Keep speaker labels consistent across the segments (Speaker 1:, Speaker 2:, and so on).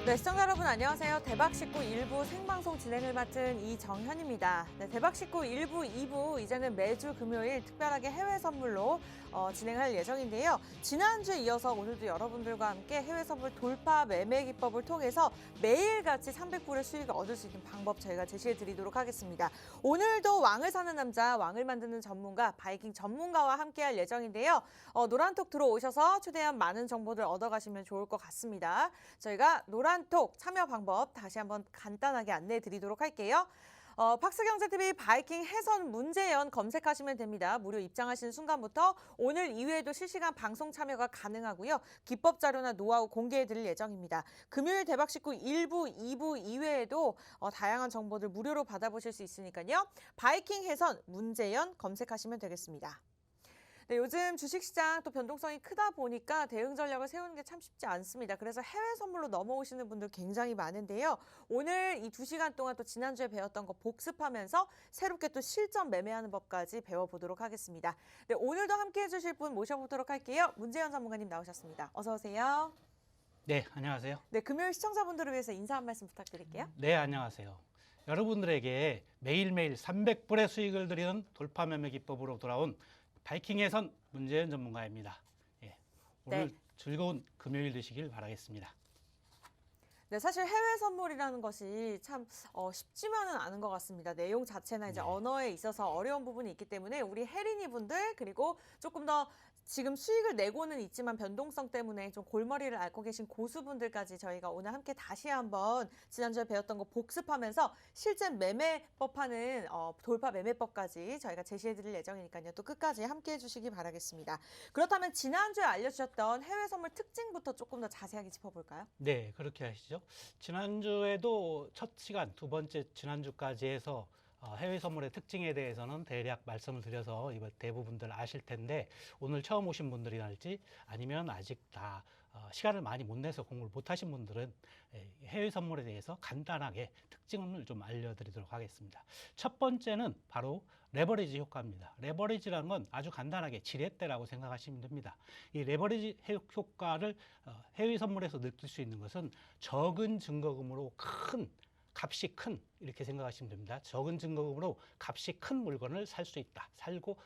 Speaker 1: 네, 시청자 여러분 안녕하세요. 대박식구 1부 생방송 진행을 맡은 이정현입니다. 네, 대박식구 1부, 2부 이제는 매주 금요일 특별하게 해외 선물로 진행할 예정인데요. 지난주에 이어서 오늘도 여러분들과 함께 해외 선물 돌파 매매 기법을 통해서 매일같이 300불의 수익을 얻을 수 있는 방법 저희가 제시해 드리도록 하겠습니다. 오늘도 왕을 사는 남자, 왕을 만드는 전문가, 바이킹 전문가와 함께할 예정인데요. 노란톡 들어오셔서 최대한 많은 정보들 얻어가시면 좋을 것 같습니다. 저희가 노란톡 참여 방법 다시 한번 간단하게 안내해 드리도록 할게요. 팍스경제TV 바이킹 해선 문제연 검색하시면 됩니다. 무료 입장하시는 순간부터 오늘 이후에도 실시간 방송 참여가 가능하고요. 기법 자료나 노하우 공개해 드릴 예정입니다. 금요일 대박식구 1부, 2부 이외에도 다양한 정보들 무료로 받아보실 수 있으니까요. 바이킹 해선 문제연 검색하시면 되겠습니다. 네, 요즘 주식시장 또 변동성이 크다 보니까 대응 전략을 세우는 게 참 쉽지 않습니다. 그래서 해외 선물로 넘어오시는 분들 굉장히 많은데요. 오늘 이 2시간 동안 또 지난주에 배웠던 거 복습하면서 새롭게 또 실전 매매하는 법까지 배워보도록 하겠습니다. 네, 오늘도 함께해 주실 분 모셔보도록 할게요. 문재현 전문가님 나오셨습니다. 어서 오세요.
Speaker 2: 네, 안녕하세요.
Speaker 1: 네, 금요일 시청자분들을 위해서 인사 한 말씀 부탁드릴게요.
Speaker 2: 네, 안녕하세요. 여러분들에게 매일매일 300불의 수익을 드리는 돌파 매매 기법으로 돌아온 바이킹에선 문재현 전문가입니다. 예, 오늘
Speaker 1: 네.
Speaker 2: 즐거운 금요일 되시길 바라겠습니다.
Speaker 1: 네, 사실 해외 선물이라는 것이 참 쉽지만은 않은 것 같습니다. 내용 자체나 이제
Speaker 2: 네.
Speaker 1: 언어에 있어서 어려운 부분이 있기 때문에 우리 혜린이 분들 그리고 조금 더 지금 수익을 내고는 있지만 변동성 때문에 좀 골머리를 앓고 계신 고수분들까지 저희가 오늘 함께 다시 한번 지난주에 배웠던 거 복습하면서 실제 매매법하는 돌파 매매법까지 저희가 제시해드릴 예정이니까요. 또 끝까지 함께해 주시기 바라겠습니다. 그렇다면 지난주에 알려주셨던 해외 선물 특징부터 조금 더 자세하게 짚어볼까요?
Speaker 2: 네, 그렇게 하시죠. 지난주에도 첫 시간, 두 번째 지난주까지 해서 해외 선물의 특징에 대해서는 대략 말씀을 드려서 이번 대부분들 아실 텐데 오늘 처음 오신 분들이랄지 아니면 아직 다 시간을 많이 못 내서 공부를 못 하신 분들은 해외 선물에 대해서 간단하게 특징을 좀 알려드리도록 하겠습니다. 첫 번째는 바로 레버리지 효과입니다. 레버리지라는 건 아주 간단하게 지렛대라고 생각하시면 됩니다. 이 레버리지 효과를 해외 선물에서 느낄 수 있는 것은 적은 증거금으로 값이 큰 이렇게 생각하시면 됩니다. 적은 증거금으로 값이 큰 물건을 살 수 있다.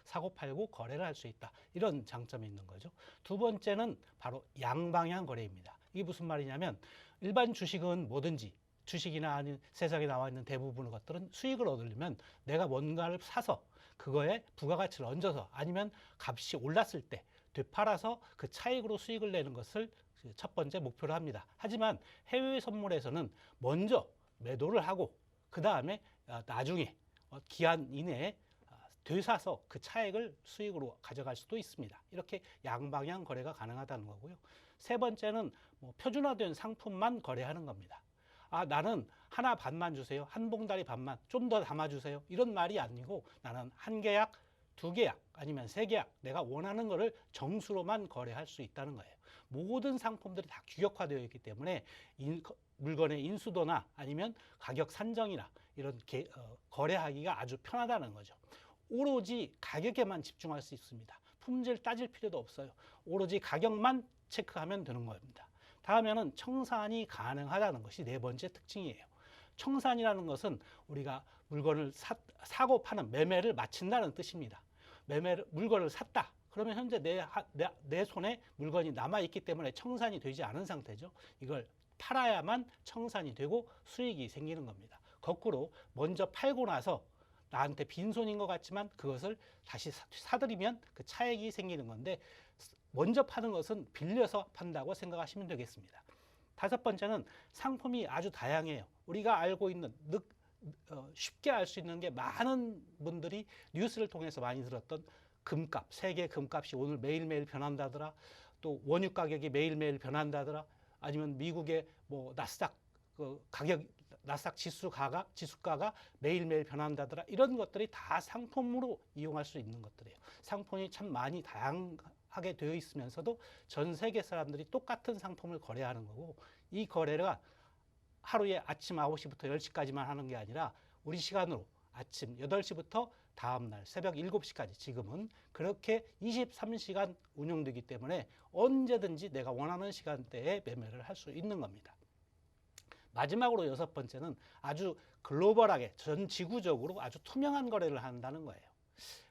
Speaker 2: 사고 팔고 거래를 할 수 있다. 이런 장점이 있는 거죠. 두 번째는 바로 양방향 거래입니다. 이게 무슨 말이냐면 일반 주식은 뭐든지 주식이나 아닌 세상에 나와 있는 대부분의 것들은 수익을 얻으려면 내가 뭔가를 사서 그거에 부가가치를 얹어서 아니면 값이 올랐을 때 되팔아서 그 차익으로 수익을 내는 것을 첫 번째 목표로 합니다. 하지만 해외 선물에서는 먼저 매도를 하고 그 다음에 나중에 기한 이내에 되사서 그 차익을 수익으로 가져갈 수도 있습니다. 이렇게 양방향 거래가 가능하다는 거고요. 세 번째는 표준화된 상품만 거래하는 겁니다. 나는 하나 반만 주세요. 한 봉다리 반만 좀 더 담아주세요. 이런 말이 아니고 나는 한 계약, 두 계약 아니면 세 계약 내가 원하는 거를 정수로만 거래할 수 있다는 거예요. 모든 상품들이 다 규격화되어 있기 때문에 물건의 인수도나 아니면 가격 산정이나 이런 거래하기가 아주 편하다는 거죠. 오로지 가격에만 집중할 수 있습니다. 품질 따질 필요도 없어요. 오로지 가격만 체크하면 되는 겁니다. 다음에는 청산이 가능하다는 것이 네 번째 특징이에요. 청산이라는 것은 우리가 물건을 사고 파는 매매를 마친다는 뜻입니다. 물건을 샀다. 그러면 현재 내 손에 물건이 남아있기 때문에 청산이 되지 않은 상태죠. 이걸 팔아야만 청산이 되고 수익이 생기는 겁니다. 거꾸로 먼저 팔고 나서 나한테 빈손인 것 같지만 그것을 다시 사들이면 그 차익이 생기는 건데 먼저 파는 것은 빌려서 판다고 생각하시면 되겠습니다. 다섯 번째는 상품이 아주 다양해요. 우리가 알고 있는 쉽게 알 수 있는 게 많은 분들이 뉴스를 통해서 많이 들었던 금값, 세계 금값이 오늘 매일매일 변한다더라. 또 원유 가격이 매일매일 변한다더라. 아니면 미국의 나스닥 나스닥 지수가가 매일매일 변한다더라. 이런 것들이 다 상품으로 이용할 수 있는 것들이에요. 상품이 참 많이 다양하게 되어 있으면서도 전 세계 사람들이 똑같은 상품을 거래하는 거고 이 거래가 하루에 아침 9시부터 10시까지만 하는 게 아니라 우리 시간으로 아침 8시부터 다음날 새벽 7시까지 지금은 그렇게 23시간 운영되기 때문에 언제든지 내가 원하는 시간대에 매매를 할 수 있는 겁니다. 마지막으로 6번째는 아주 글로벌하게 전 지구적으로 아주 투명한 거래를 한다는 거예요.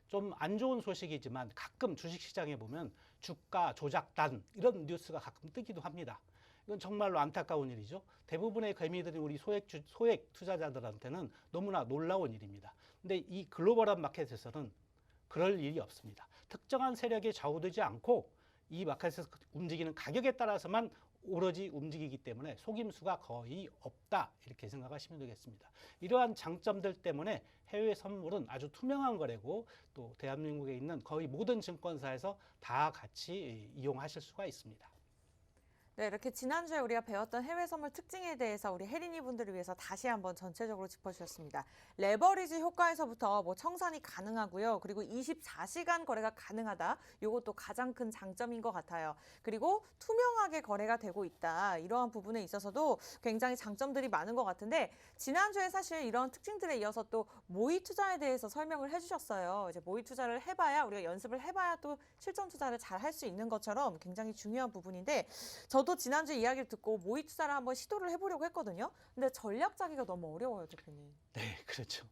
Speaker 2: 좀 안 좋은 소식이지만 가끔 주식시장에 보면 주가 조작단 이런 뉴스가 가끔 뜨기도 합니다. 이건 정말로 안타까운 일이죠. 대부분의 개미들이 우리 소액 투자자들한테는 너무나 놀라운 일입니다. 근데 이 글로벌한 마켓에서는 그럴 일이 없습니다. 특정한 세력에 좌우되지 않고 이 마켓에서 움직이는 가격에 따라서만 오로지 움직이기 때문에 속임수가 거의 없다, 이렇게 생각하시면 되겠습니다. 이러한 장점들 때문에 해외 선물은 아주 투명한 거래고 또 대한민국에 있는 거의 모든 증권사에서 다 같이 이용하실 수가 있습니다.
Speaker 1: 네, 이렇게 지난주에 우리가 배웠던 해외 선물 특징에 대해서 우리 혜린이 분들을 위해서 다시 한번 전체적으로 짚어주셨습니다. 레버리지 효과에서부터 뭐 청산이 가능하고요. 그리고 24시간 거래가 가능하다. 이것도 가장 큰 장점인 것 같아요. 그리고 투명하게 거래가 되고 있다. 이러한 부분에 있어서도 굉장히 장점들이 많은 것 같은데 지난주에 사실 이런 특징들에 이어서 또 모의 투자에 대해서 설명을 해주셨어요. 이제 모의 투자를 해봐야 우리가 연습을 해봐야 또 실전 투자를 잘 할 수 있는 것처럼 굉장히 중요한 부분인데 저도 지난주 이야기를 듣고 모의 투자를 한번 시도를 해보려고 했거든요. 근데 전략 짜기가 너무 어려워요, 대표님.
Speaker 2: 네, 그렇죠.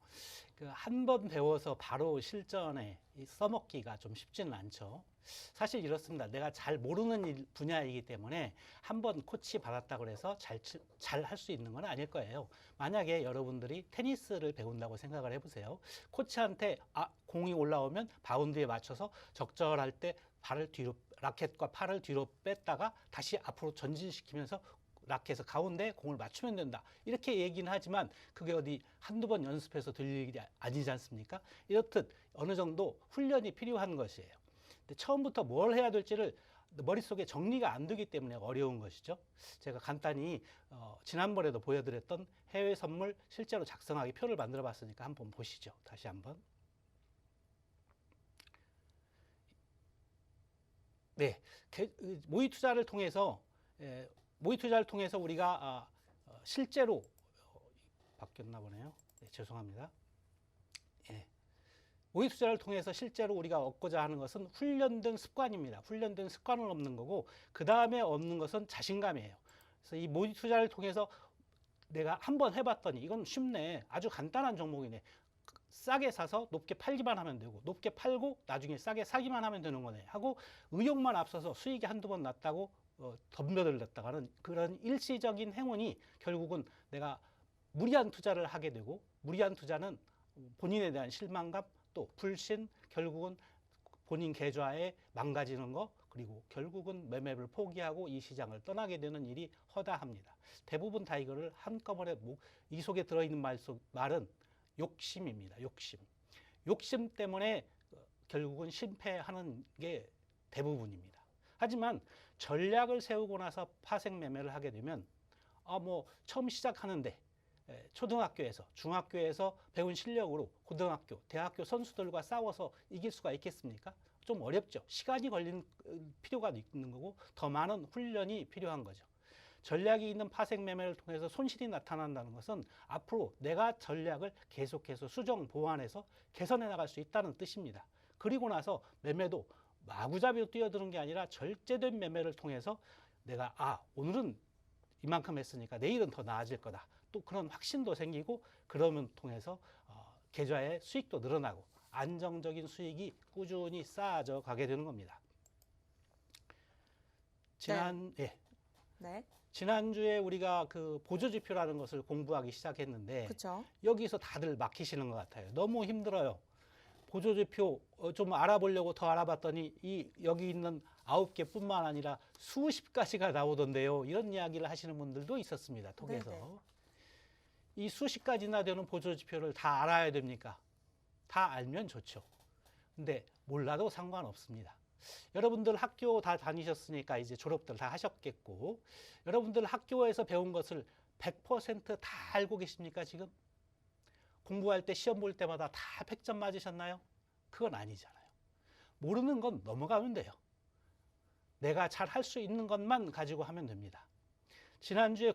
Speaker 2: 한 번 배워서 바로 실전에 써먹기가 좀 쉽지는 않죠. 사실 이렇습니다. 내가 잘 모르는 분야이기 때문에 한 번 코치 받았다고 해서 잘 할 수 있는 건 아닐 거예요. 만약에 여러분들이 테니스를 배운다고 생각을 해보세요. 코치한테 공이 올라오면 바운드에 맞춰서 적절할 때 라켓과 팔을 뒤로 뺐다가 다시 앞으로 전진시키면서 라켓에서 가운데 공을 맞추면 된다, 이렇게 얘기는 하지만 그게 어디 한두 번 연습해서 될 일이 아니지 않습니까? 이렇듯 어느 정도 훈련이 필요한 것이에요. 근데 처음부터 뭘 해야 될지를 머릿속에 정리가 안 되기 때문에 어려운 것이죠. 제가 간단히 지난번에도 보여드렸던 해외 선물 실제로 작성하기 표를 만들어 봤으니까 한번 보시죠. 다시 한번. 네, 모의 투자를 통해서 우리가 실제로 바뀌었나 보네요. 네, 죄송합니다. 예. 모의 투자를 통해서 실제로 우리가 얻고자 하는 것은 훈련된 습관입니다. 훈련된 습관을 얻는 거고 그 다음에 얻는 것은 자신감이에요. 그래서 이 모의 투자를 통해서 내가 한번 해봤더니 이건 쉽네, 아주 간단한 종목이네, 싸게 사서 높게 팔기만 하면 되고 높게 팔고 나중에 싸게 사기만 하면 되는 거네 하고 의욕만 앞서서 수익이 한두 번 났다고 덤벼들었다가는 그런 일시적인 행운이 결국은 내가 무리한 투자를 하게 되고, 무리한 투자는 본인에 대한 실망감, 또 불신, 결국은 본인 계좌에 망가지는 거, 그리고 결국은 매매를 포기하고 이 시장을 떠나게 되는 일이 허다합니다. 대부분 다 이거를 한꺼번에 이 속에 들어있는 말은 욕심입니다. 욕심 때문에 결국은 실패하는 게 대부분입니다. 하지만 전략을 세우고 나서 파생 매매를 하게 되면 처음 시작하는데 초등학교에서 중학교에서 배운 실력으로 고등학교, 대학교 선수들과 싸워서 이길 수가 있겠습니까? 좀 어렵죠. 시간이 걸리는 필요가 있는 거고 더 많은 훈련이 필요한 거죠. 전략이 있는 파생 매매를 통해서 손실이 나타난다는 것은 앞으로 내가 전략을 계속해서 수정, 보완해서 개선해 나갈 수 있다는 뜻입니다. 그리고 나서 매매도 마구잡이로 뛰어드는 게 아니라 절제된 매매를 통해서 내가 오늘은 이만큼 했으니까 내일은 더 나아질 거다, 또 그런 확신도 생기고 그러면 통해서 계좌의 수익도 늘어나고 안정적인 수익이 꾸준히 쌓아져 가게 되는 겁니다. 지난주에 우리가 그 보조지표라는 것을 공부하기 시작했는데
Speaker 1: 그쵸?
Speaker 2: 여기서 다들 막히시는 것 같아요. 너무 힘들어요. 보조지표 좀 알아보려고 더 알아봤더니 여기 있는 9개뿐만 아니라 수십 가지가 나오던데요. 이런 이야기를 하시는 분들도 있었습니다. 톡에서. 네네. 이 수십 가지나 되는 보조지표를 다 알아야 됩니까? 다 알면 좋죠. 근데 몰라도 상관없습니다. 여러분들 학교 다 다니셨으니까 이제 졸업들 다 하셨겠고, 여러분들 학교에서 배운 것을 100% 다 알고 계십니까 지금? 공부할 때 시험 볼 때마다 다 100점 맞으셨나요? 그건 아니잖아요. 모르는 건 넘어가면 돼요. 내가 잘 할 수 있는 것만 가지고 하면 됩니다. 지난주에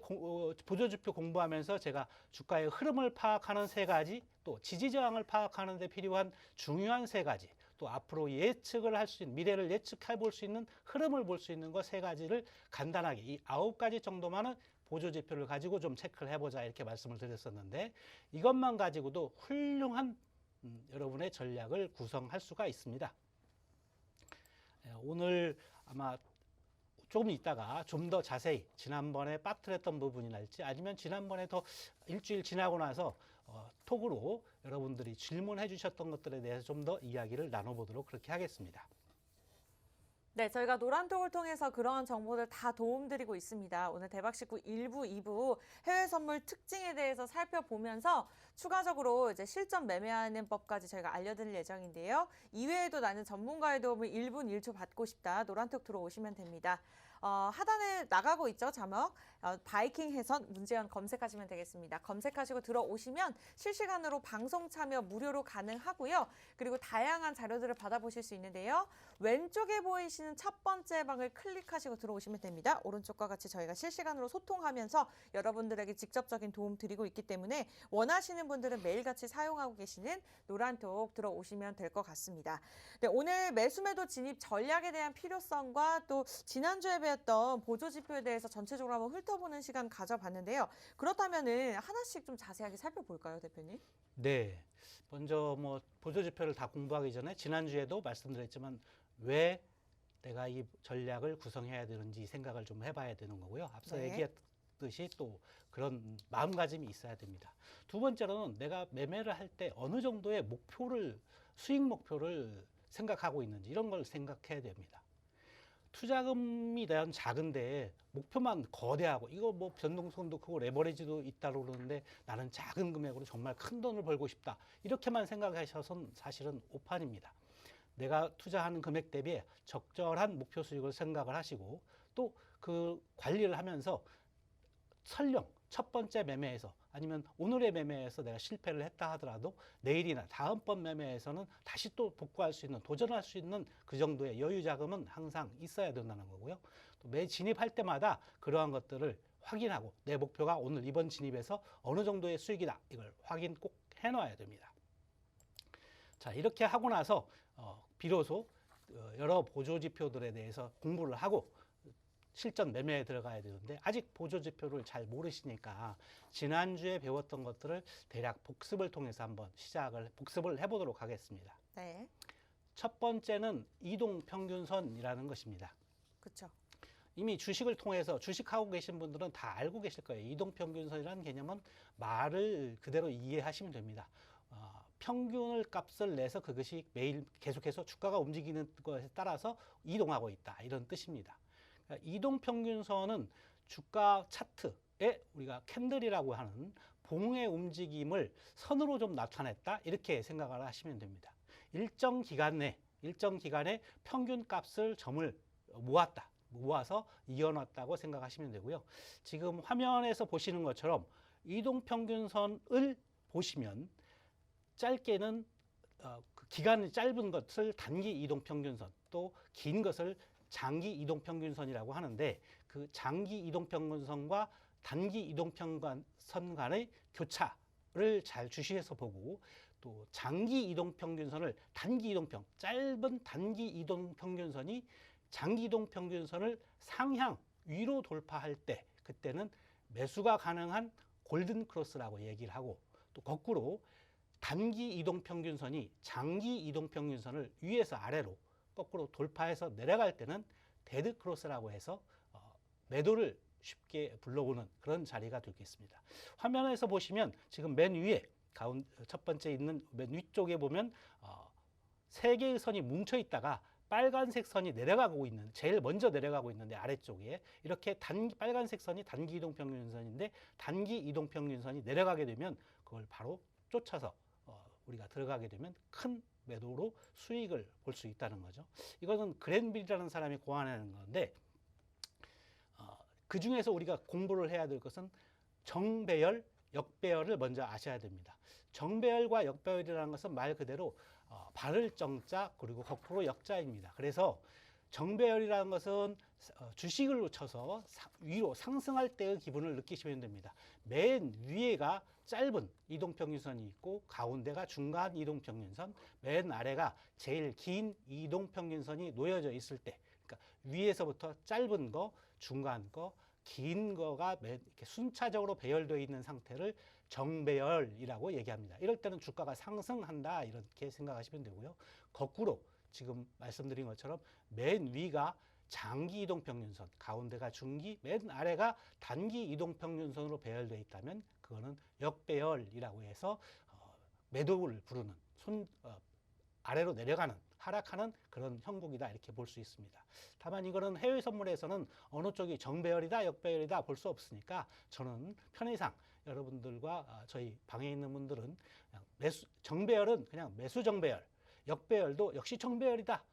Speaker 2: 보조지표 공부하면서 제가 주가의 흐름을 파악하는 3가지, 또 지지저항을 파악하는 데 필요한 중요한 3가지, 또 앞으로 예측을 할 수 있는, 미래를 예측해 볼 수 있는 흐름을 볼 수 있는 것 3가지를 간단하게 이 9가지 정도만은 보조지표를 가지고 좀 체크를 해보자 이렇게 말씀을 드렸었는데 이것만 가지고도 훌륭한 여러분의 전략을 구성할 수가 있습니다. 오늘 아마 조금 있다가 좀 더 자세히 지난번에 빠뜨렸던 부분이랄지 아니면 지난번에 더 일주일 지나고 나서 톡으로 여러분들이 질문해 주셨던 것들에 대해서 좀 더 이야기를 나눠보도록 그렇게 하겠습니다.
Speaker 1: 네, 저희가 노란톡을 통해서 그러한 정보들 다 도움드리고 있습니다. 오늘 대박식구 1부, 2부 해외 선물 특징에 대해서 살펴보면서 추가적으로 이제 실전 매매하는 법까지 저희가 알려드릴 예정인데요. 이외에도 나는 전문가의 도움을 1분 1초 받고 싶다. 노란톡 들어오시면 됩니다. 하단에 나가고 있죠, 자막. 바이킹 해선 문재현 검색하시면 되겠습니다. 검색하시고 들어오시면 실시간으로 방송 참여 무료로 가능하고요. 그리고 다양한 자료들을 받아보실 수 있는데요. 왼쪽에 보이시는 첫 번째 방을 클릭하시고 들어오시면 됩니다. 오른쪽과 같이 저희가 실시간으로 소통하면서 여러분들에게 직접적인 도움 드리고 있기 때문에 원하시는 분들은 매일같이 사용하고 계시는 노란톡 들어오시면 될 것 같습니다. 네, 오늘 매수매도 진입 전략에 대한 필요성과 또 지난주에 배웠던 보조지표에 대해서 전체적으로 한번 훑어보는 시간 가져봤는데요. 그렇다면은 하나씩 좀 자세하게 살펴볼까요, 대표님?
Speaker 2: 네, 먼저 뭐 보조지표를 다 공부하기 전에 지난주에도 말씀드렸지만 왜 내가 이 전략을 구성해야 되는지 생각을 좀 해봐야 되는 거고요. 앞서
Speaker 1: 네.
Speaker 2: 얘기했듯이 또 그런 마음가짐이 있어야 됩니다. 두 번째로는 내가 매매를 할 때 어느 정도의 수익 목표를 생각하고 있는지 이런 걸 생각해야 됩니다. 투자금이 대한 작은데 목표만 거대하고 이거 뭐 변동성도 크고 레버리지도 있다고 그러는데 나는 작은 금액으로 정말 큰 돈을 벌고 싶다. 이렇게만 생각하셔서는 사실은 오판입니다. 내가 투자하는 금액 대비 적절한 목표 수익을 생각을 하시고 또 그 관리를 하면서 설령 첫 번째 매매에서 아니면 오늘의 매매에서 내가 실패를 했다 하더라도 내일이나 다음번 매매에서는 다시 또 복구할 수 있는 도전할 수 있는 그 정도의 여유 자금은 항상 있어야 된다는 거고요. 또 매 진입할 때마다 그러한 것들을 확인하고 내 목표가 오늘 이번 진입에서 어느 정도의 수익이다 이걸 확인 꼭 해놔야 됩니다. 자, 이렇게 하고 나서 비로소 여러 보조지표들에 대해서 공부를 하고 실전 매매에 들어가야 되는데 아직 보조지표를 잘 모르시니까 지난주에 배웠던 것들을 대략 복습을 통해서 한번 복습을 해보도록 하겠습니다.
Speaker 1: 네,
Speaker 2: 첫 번째는 이동평균선이라는 것입니다.
Speaker 1: 그렇죠.
Speaker 2: 이미 주식을 통해서 주식하고 계신 분들은 다 알고 계실 거예요. 이동평균선이라는 개념은 말을 그대로 이해하시면 됩니다. 평균을 값을 내서 그것이 매일 계속해서 주가가 움직이는 것에 따라서 이동하고 있다 이런 뜻입니다. 이동평균선은 주가 차트에 우리가 캔들이라고 하는 봉의 움직임을 선으로 좀 나타냈다 이렇게 생각을 하시면 됩니다. 일정 기간에 평균 값을 점을 모아서 이어놨다고 생각하시면 되고요. 지금 화면에서 보시는 것처럼 이동평균선을 보시면 짧게는 그 기간이 짧은 것을 단기 이동평균선 또 긴 것을 장기 이동평균선이라고 하는데 그 장기 이동평균선과 단기 이동평균선 간의 교차를 잘 주시해서 보고 또 장기 이동평균선을 짧은 단기 이동평균선이 장기 이동평균선을 상향 위로 돌파할 때 그때는 매수가 가능한 골든 크로스라고 얘기를 하고 또 거꾸로 단기 이동평균선이 장기 이동평균선을 위에서 아래로 거꾸로 돌파해서 내려갈 때는 데드 크로스라고 해서 매도를 쉽게 불러오는 그런 자리가 되겠습니다. 화면에서 보시면 지금 맨 위에 첫 번째 있는 맨 위쪽에 보면 세 개의 선이 뭉쳐 있다가 빨간색 선이 제일 먼저 내려가고 있는데 아래쪽에 이렇게 빨간색 선이 단기 이동평균선인데 단기 이동평균선이 내려가게 되면 그걸 바로 쫓아서 우리가 들어가게 되면 큰 매도로 수익을 볼 수 있다는 거죠. 이것은 그랜빌이라는 사람이 고안하는 건데 그 중에서 우리가 공부를 해야 될 것은 정배열, 역배열을 먼저 아셔야 됩니다. 정배열과 역배열이라는 것은 말 그대로 발을 정자 그리고 거꾸로 역자입니다. 그래서 정배열이라는 것은 주식을 쳐서 위로 상승할 때의 기분을 느끼시면 됩니다. 맨 위에가 짧은 이동평균선이 있고 가운데가 중간 이동평균선, 맨 아래가 제일 긴 이동평균선이 놓여져 있을 때 그러니까 위에서부터 짧은 거, 중간 거, 긴 거가 이렇게 순차적으로 배열되어 있는 상태를 정배열이라고 얘기합니다. 이럴 때는 주가가 상승한다 이렇게 생각하시면 되고요. 거꾸로 지금 말씀드린 것처럼 맨 위가 장기 이동평균선, 가운데가 중기, 맨 아래가 단기 이동평균선으로 배열되어 있다면 그거는 역배열이라고 해서 매도를 부르는 아래로 내려가는 하락하는 그런 형국이다 이렇게 볼 수 있습니다. 다만 이거는 해외 선물에서는 어느 쪽이 정배열이다 역배열이다 볼 수 없으니까 저는 편의상 여러분들과 저희 방에 있는 분들은 그냥 정배열은 그냥 매수 정배열, 역배열도 역시 정배열이다,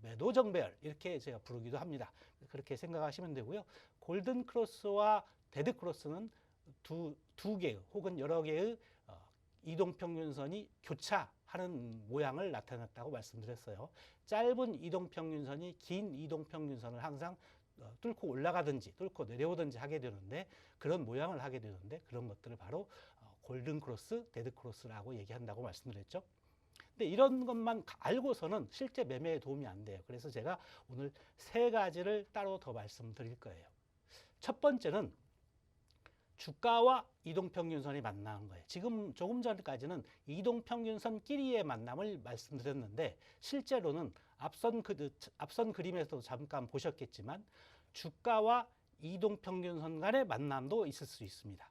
Speaker 2: 매도 정배열 이렇게 제가 부르기도 합니다. 그렇게 생각하시면 되고요. 골든 크로스와 데드 크로스는 두 개의 혹은 여러 개의 이동평균선이 교차하는 모양을 나타냈다고 말씀드렸어요. 짧은 이동평균선이 긴 이동평균선을 항상 뚫고 올라가든지 뚫고 내려오든지 하게 되는데 그런 모양을 하게 되는데 그런 것들을 바로 골든 크로스, 데드 크로스라고 얘기한다고 말씀드렸죠. 근데 이런 것만 알고서는 실제 매매에 도움이 안 돼요. 그래서 제가 오늘 세 가지를 따로 더 말씀드릴 거예요. 첫 번째는 주가와 이동평균선이 만나는 거예요. 지금 조금 전까지는 이동평균선끼리의 만남을 말씀드렸는데 실제로는 앞선 그림에서도 잠깐 보셨겠지만 주가와 이동평균선 간의 만남도 있을 수 있습니다.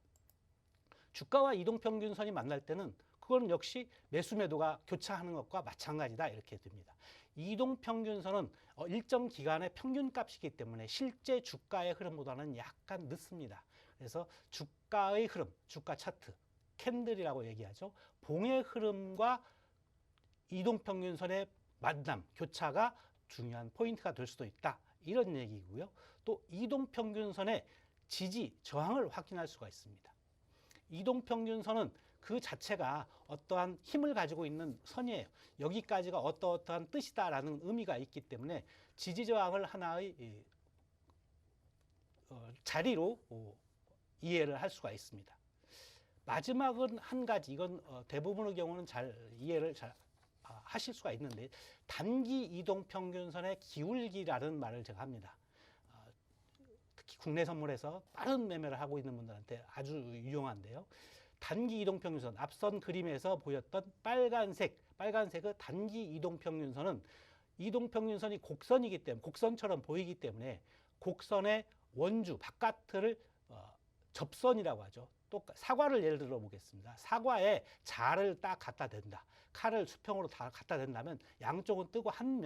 Speaker 2: 주가와 이동평균선이 만날 때는 그건 역시 매수 매도가 교차하는 것과 마찬가지다 이렇게 됩니다. 이동평균선은 일정 기간의 평균값이기 때문에 실제 주가의 흐름보다는 약간 늦습니다. 그래서 주가의 흐름, 주가 차트, 캔들이라고 얘기하죠. 봉의 흐름과 이동평균선의 만남, 교차가 중요한 포인트가 될 수도 있다. 이런 얘기고요. 또 이동평균선의 지지, 저항을 확인할 수가 있습니다. 이동평균선은 그 자체가 어떠한 힘을 가지고 있는 선이에요. 여기까지가 어떠한 뜻이다라는 의미가 있기 때문에 지지저항을 하나의 자리로 이해를 할 수가 있습니다. 마지막은 한 가지, 이건 대부분의 경우는 잘 이해를 하실 수가 있는데 단기 이동평균선의 기울기라는 말을 제가 합니다. 특히 국내 선물에서 빠른 매매를 하고 있는 분들한테 아주 유용한데요. 단기 이동평균선, 앞선 그림에서 보였던 빨간색의 단기 이동평균선은 이동평균선이 곡선이기 때문에 곡선처럼 보이기 때문에 곡선의 원주 바깥을 접선이라고 하죠. 또 사과를 예를 들어 보겠습니다. 사과에 자를 딱 갖다 댄다. 칼을 수평으로 다 갖다 댄다면 양쪽은 뜨고 한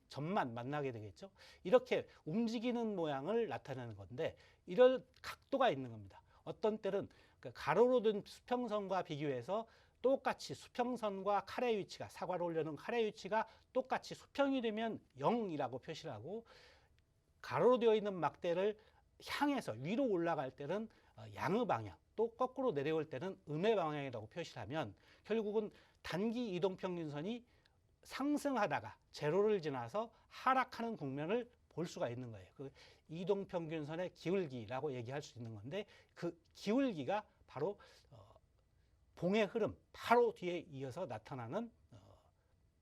Speaker 2: 점만 만나게 되겠죠. 이렇게 움직이는 모양을 나타내는 건데 이런 각도가 있는 겁니다. 어떤 때는 가로로 된 수평선과 비교해서 똑같이 수평선과 칼의 위치가 사과를 올려놓은 칼의 위치가 똑같이 수평이 되면 0이라고 표시를 하고 가로로 되어 있는 막대를 향해서 위로 올라갈 때는 양의 방향, 또 거꾸로 내려올 때는 음의 방향이라고 표시를 하면 결국은 단기 이동평균선이 상승하다가 제로를 지나서 하락하는 국면을 볼 수가 있는 거예요. 그 이동평균선의 기울기라고 얘기할 수 있는 건데 그 기울기가 바로 봉의 흐름 바로 뒤에 이어서 나타나는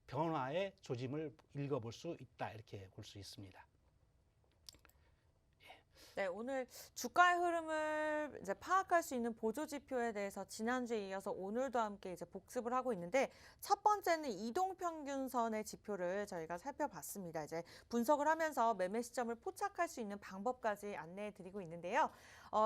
Speaker 2: 변화의 조짐을 읽어볼 수 있다 이렇게 볼 수 있습니다.
Speaker 1: 네, 오늘 주가의 흐름을 이제 파악할 수 있는 보조 지표에 대해서 지난주에 이어서 오늘도 함께 이제 복습을 하고 있는데 첫 번째는 이동평균선의 지표를 저희가 살펴봤습니다. 이제 분석을 하면서 매매 시점을 포착할 수 있는 방법까지 안내해 드리고 있는데요.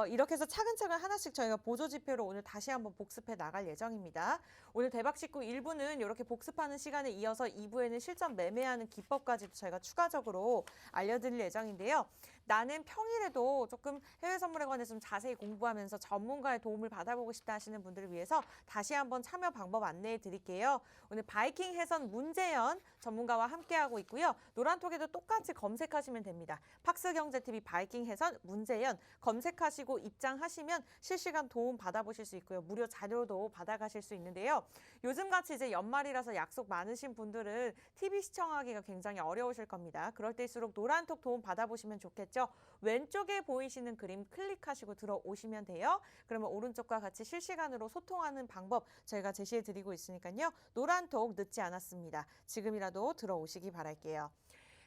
Speaker 1: 이렇게 해서 차근차근 하나씩 저희가 보조 지표를 오늘 다시 한번 복습해 나갈 예정입니다. 오늘 대박 식구 1부는 이렇게 복습하는 시간에 이어서 2부에는 실전 매매하는 기법까지도 저희가 추가적으로 알려드릴 예정인데요. 나는 평일에도 조금 해외 선물에 관해서 좀 자세히 공부하면서 전문가의 도움을 받아보고 싶다 하시는 분들을 위해서 다시 한번 참여 방법 안내해 드릴게요. 오늘 바이킹 해선 문재현 전문가와 함께하고 있고요. 노란톡에도 똑같이 검색하시면 됩니다. 팍스경제TV 바이킹 해선 문재현 검색하시고 입장하시면 실시간 도움 받아보실 수 있고요. 무료 자료도 받아가실 수 있는데요. 요즘같이 이제 연말이라서 약속 많으신 분들은 TV 시청하기가 굉장히 어려우실 겁니다. 그럴 때일수록 노란톡 도움 받아보시면 좋겠죠. 왼쪽에 보이시는 그림 클릭하시고 들어오시면 돼요. 그러면 오른쪽과 같이 실시간으로 소통하는 방법 저희가 제시해 드리고 있으니까요. 노란톡 늦지 않았습니다. 지금이라도 들어오시기 바랄게요.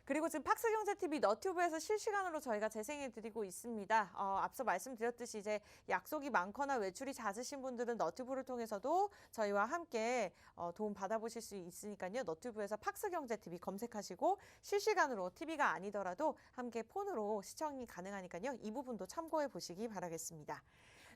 Speaker 1: 그리고 지금 팍스경제TV 너튜브에서 실시간으로 저희가 재생해드리고 있습니다. 앞서 말씀드렸듯이 이제 약속이 많거나 외출이 잦으신 분들은 너튜브를 통해서도 저희와 함께 도움 받아보실 수 있으니까요. 너튜브에서 팍스경제TV 검색하시고 실시간으로 TV가 아니더라도 함께 폰으로 시청이 가능하니까요. 이 부분도 참고해 보시기 바라겠습니다.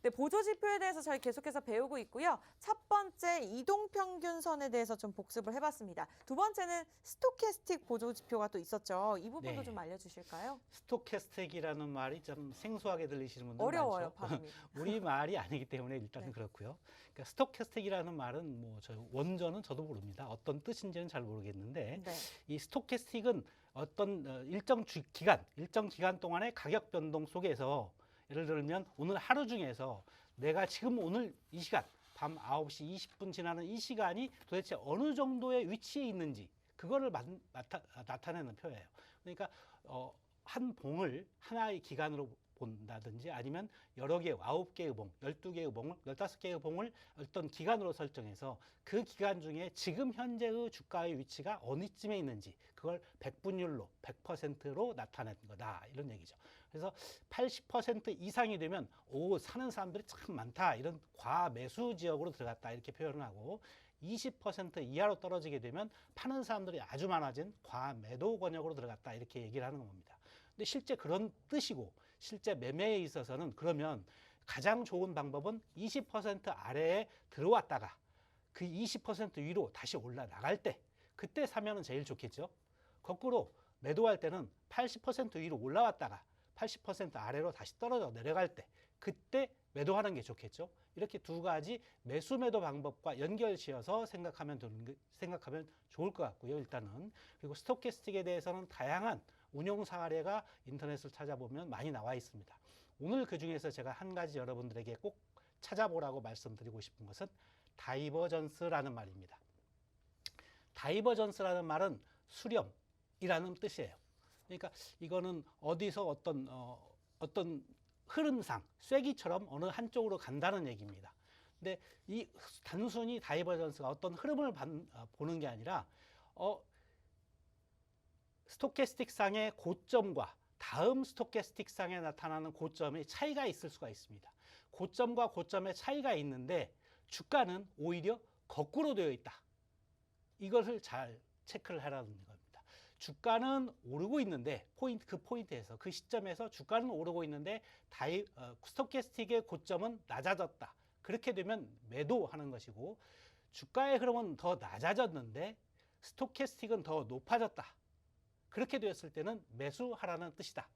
Speaker 1: 네, 보조지표에 대해서 저희 계속해서 배우고 있고요. 첫 번째 이동평균선에 대해서 좀 복습을 해봤습니다. 두 번째는 스토캐스틱 보조지표가 또 있었죠. 이 부분도
Speaker 2: 네.
Speaker 1: 좀 알려주실까요?
Speaker 2: 스토캐스틱이라는 말이 좀 생소하게 들리시는 분들
Speaker 1: 어려워요,
Speaker 2: 많죠.
Speaker 1: 발음이.
Speaker 2: 우리 말이 아니기 때문에 일단은
Speaker 1: 네.
Speaker 2: 그렇고요. 그러니까 스토캐스틱이라는 말은 뭐 저 원조는 저도 모릅니다. 어떤 뜻인지는 잘 모르겠는데
Speaker 1: 네.
Speaker 2: 이 스토캐스틱은 어떤 일정 기간 동안의 가격 변동 속에서 예를 들면 오늘 하루 중에서 내가 지금 오늘 이 시간 밤 9시 20분 지나는 이 시간이 도대체 어느 정도의 위치에 있는지 그거를 나타내는 표예요. 그러니까 한 봉을 하나의 기간으로 본다든지 아니면 여러 개, 9개의 봉, 12개의 봉, 15개의 봉을 어떤 기간으로 설정해서 그 기간 중에 지금 현재의 주가의 위치가 어디쯤에 있는지 그걸 백분율로, 100%로 나타내는 거다. 이런 얘기죠. 그래서 80% 이상이 되면 사는 사람들이 참 많다. 이런 과매수 지역으로 들어갔다. 이렇게 표현을 하고 20% 이하로 떨어지게 되면 파는 사람들이 아주 많아진 과매도 권역으로 들어갔다. 이렇게 얘기를 하는 겁니다. 근데 실제 그런 뜻이고 실제 매매에 있어서는 그러면 가장 좋은 방법은 20% 아래에 들어왔다가 그 20% 위로 다시 올라나갈 때 그때 사면은 제일 좋겠죠. 거꾸로 매도할 때는 80% 위로 올라왔다가 80% 아래로 다시 떨어져 내려갈 때 그때 매도하는 게 좋겠죠. 이렇게 두 가지 매수 매도 방법과 연결지어서 생각하면 좋을 것 같고요. 일단은 그리고 스토캐스틱에 대해서는 다양한 운용 사례가 인터넷을 찾아보면 많이 나와 있습니다. 오늘 그 중에서 제가 한 가지 여러분들에게 꼭 찾아보라고 말씀드리고 싶은 것은 다이버전스라는 말입니다. 다이버전스라는 말은 수렴이라는 뜻이에요. 그러니까 이거는 어디서 어떤 흐름상 쐐기처럼 어느 한쪽으로 간다는 얘기입니다. 근데 이 단순히 다이버전스가 어떤 흐름을 보는 게 아니라 스토캐스틱 상의 고점과 다음 스토캐스틱 상에 나타나는 고점의 차이가 있을 수가 있습니다. 고점과 고점의 차이가 있는데 주가는 오히려 거꾸로 되어 있다. 이것을 잘 체크를 하라는 겁니다. 주가는 오르고 있는데 그 포인트에서 그 시점에서 주가는 오르고 있는데 스토캐스틱의 고점은 낮아졌다. 그렇게 되면 매도하는 것이고 주가의 흐름은 더 낮아졌는데 스토캐스틱은 더 높아졌다. 그렇게 되었을 때는 매수하라는 뜻이다.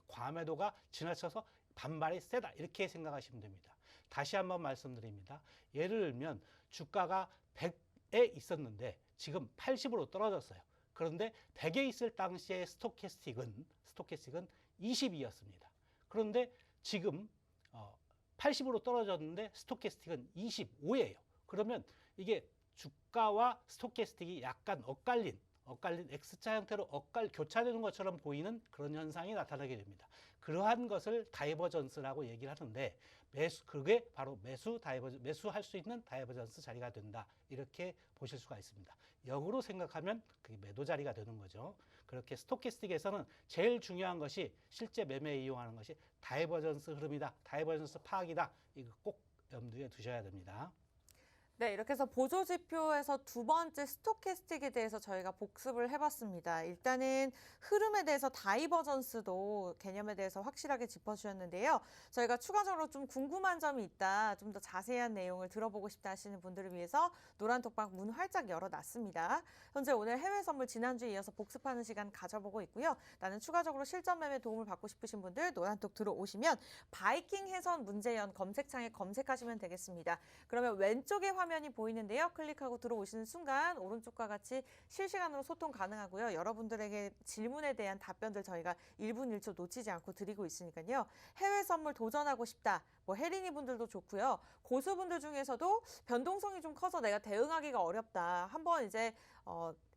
Speaker 2: 과매도가 지나쳐서 반발이 세다. 이렇게 생각하시면 됩니다. 다시 한번 말씀드립니다. 예를 들면 주가가 100에 있었는데 지금 80으로 떨어졌어요. 그런데 100에 있을 당시의 스토캐스틱은 20이었습니다. 그런데 지금 80으로 떨어졌는데 스토캐스틱은 25예요. 그러면 이게 주가와 스토캐스틱이 약간 엇갈린 X자 형태로 교차되는 것처럼 보이는 그런 현상이 나타나게 됩니다. 그러한 것을 다이버전스라고 얘기를 하는데 그게 바로 매수할 수 있는 다이버전스 자리가 된다. 이렇게 보실 수가 있습니다. 역으로 생각하면 그게 매도 자리가 되는 거죠. 그렇게 스토캐스틱에서는 제일 중요한 것이 실제 매매에 이용하는 것이 다이버전스 흐름이다. 다이버전스 파악이다. 이거 꼭 염두에 두셔야 됩니다.
Speaker 1: 네, 이렇게 해서 보조지표에서 두 번째 스토캐스틱에 대해서 저희가 복습을 해봤습니다. 일단은 흐름에 대해서 다이버전스도 개념에 대해서 확실하게 짚어주셨는데요. 저희가 추가적으로 좀 궁금한 점이 있다, 좀 더 자세한 내용을 들어보고 싶다 하시는 분들을 위해서 노란톡방 문 활짝 열어놨습니다. 현재 오늘 해외 선물 지난주에 이어서 복습하는 시간 가져보고 있고요. 나는 추가적으로 실전 매매 도움을 받고 싶으신 분들 노란톡 들어오시면 바이킹 해선 문제연 검색창에 검색하시면 되겠습니다. 그러면 왼쪽에 화면이 보이는데요. 클릭하고 들어오시는 순간 오른쪽과 같이 실시간으로 소통 가능하고요. 여러분들에게 질문에 대한 답변들 저희가 1분 1초 놓치지 않고 드리고 있으니까요. 해외 선물 도전하고 싶다. 혜린이 분들도 좋고요. 고수분들 중에서도 변동성이 좀 커서 내가 대응하기가 어렵다. 한번 이제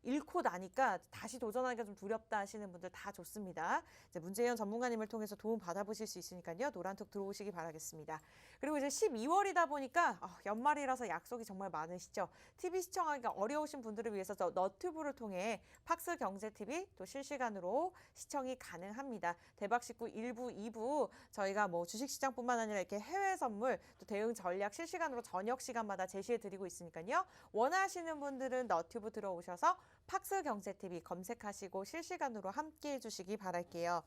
Speaker 1: 잃고 나니까 다시 도전하기가 좀 두렵다 하시는 분들 다 좋습니다. 이제 문재현 전문가님을 통해서 도움 받아보실 수 있으니까요. 노란톡 들어오시기 바라겠습니다. 그리고 이제 12월이다 보니까 연말이라서 약속이 정말 많으시죠. TV 시청하기가 어려우신 분들을 위해서 저 너튜브를 통해 팍스 경제 TV 또 실시간으로 시청이 가능합니다. 대박식구 1부, 2부 저희가 뭐 주식시장뿐만 아니라 이렇게 해외 선물 또 대응 전략 실시간으로 저녁 시간마다 제시해드리고 있으니까요. 원하시는 분들은 너튜브 들어오셔서 팍스 경제 TV 검색하시고 실시간으로 함께 해주시기 바랄게요.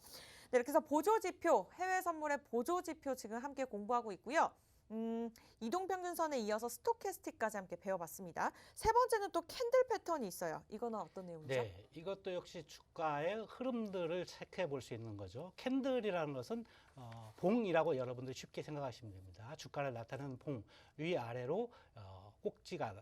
Speaker 1: 네, 이렇게 해서 보조지표, 해외 선물의 보조지표 지금 함께 공부하고 있고요. 이동평균선에 이어서 스토캐스틱까지 함께 배워봤습니다. 세 번째는 또 캔들 패턴이 있어요. 이거는 어떤 내용이죠?
Speaker 2: 네, 이것도 역시 주가의 흐름들을 체크해 볼 수 있는 거죠. 캔들이라는 것은 봉이라고 여러분들이 쉽게 생각하시면 됩니다. 주가를 나타내는 봉, 위아래로 꼭지가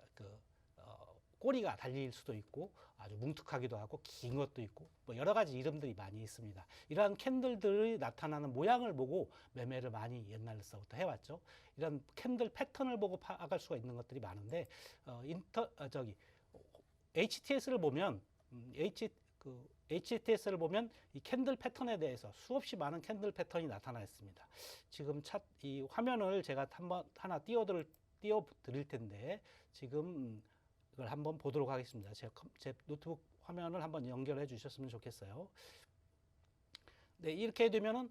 Speaker 2: 꼬리가 달릴 수도 있고 아주 뭉툭하기도 하고 긴 것도 있고 뭐 여러 가지 이름들이 많이 있습니다. 이러한 캔들들이 나타나는 모양을 보고 매매를 많이 옛날서부터 해왔죠. 이런 캔들 패턴을 보고 파악할 수가 있는 것들이 많은데 HTS를 보면 HTS를 보면 이 캔들 패턴에 대해서 수없이 많은 캔들 패턴이 나타나 있습니다. 지금 이 화면을 제가 하나 띄워드릴 텐데 지금 이걸 한번 보도록 하겠습니다. 제 노트북 화면을 한번 연결해 주셨으면 좋겠어요. 네, 이렇게 되면은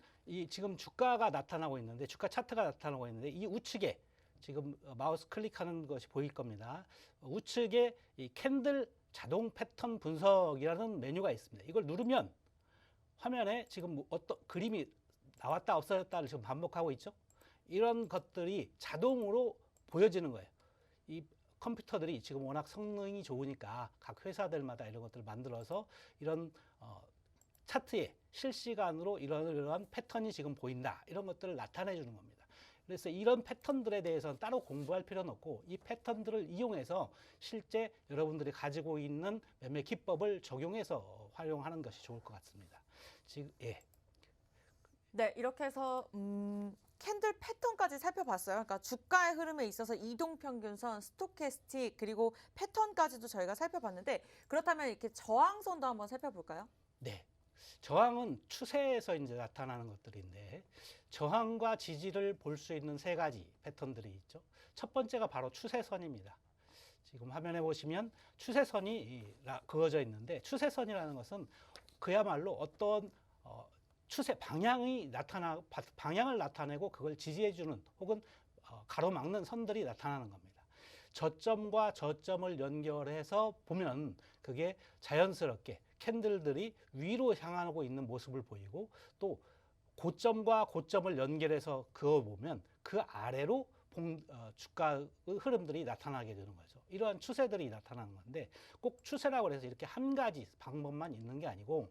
Speaker 2: 지금 주가가 나타나고 있는데 주가 차트가 나타나고 있는데 이 우측에 지금 마우스 클릭하는 것이 보일 겁니다. 우측에 이 캔들 자동 패턴 분석이라는 메뉴가 있습니다. 이걸 누르면 화면에 지금 어떤 그림이 나왔다 없어졌다를 지금 반복하고 있죠. 이런 것들이 자동으로 보여지는 거예요. 이 컴퓨터들이 지금 워낙 성능이 좋으니까 각 회사들마다 이런 것들을 만들어서 이런 차트에 실시간으로 이러한 패턴이 지금 보인다. 이런 것들을 나타내 주는 겁니다. 그래서 이런 패턴들에 대해서는 따로 공부할 필요는 없고 이 패턴들을 이용해서 실제 여러분들이 가지고 있는 매매 기법을 적용해서 활용하는 것이 좋을 것 같습니다. 지금
Speaker 1: 네, 이렇게 해서 캔들 패턴까지 살펴봤어요. 그러니까 주가의 흐름에 있어서 이동평균선, 스토캐스틱 그리고 패턴까지도 저희가 살펴봤는데 그렇다면 이렇게 저항선도 한번 살펴볼까요?
Speaker 2: 네. 저항은 추세에서 이제 나타나는 것들인데 저항과 지지를 볼 수 있는 세 가지 패턴들이 있죠. 첫 번째가 바로 추세선입니다. 지금 화면에 보시면 추세선이 그어져 있는데 추세선이라는 것은 그야말로 어떤 추세 방향을 나타내고 그걸 지지해주는 혹은 가로막는 선들이 나타나는 겁니다. 저점과 저점을 연결해서 보면 그게 자연스럽게 캔들들이 위로 향하고 있는 모습을 보이고 또 고점과 고점을 연결해서 그어보면 그 아래로 주가의 흐름들이 나타나게 되는 거죠. 이러한 추세들이 나타나는 건데 꼭 추세라고 해서 이렇게 한 가지 방법만 있는 게 아니고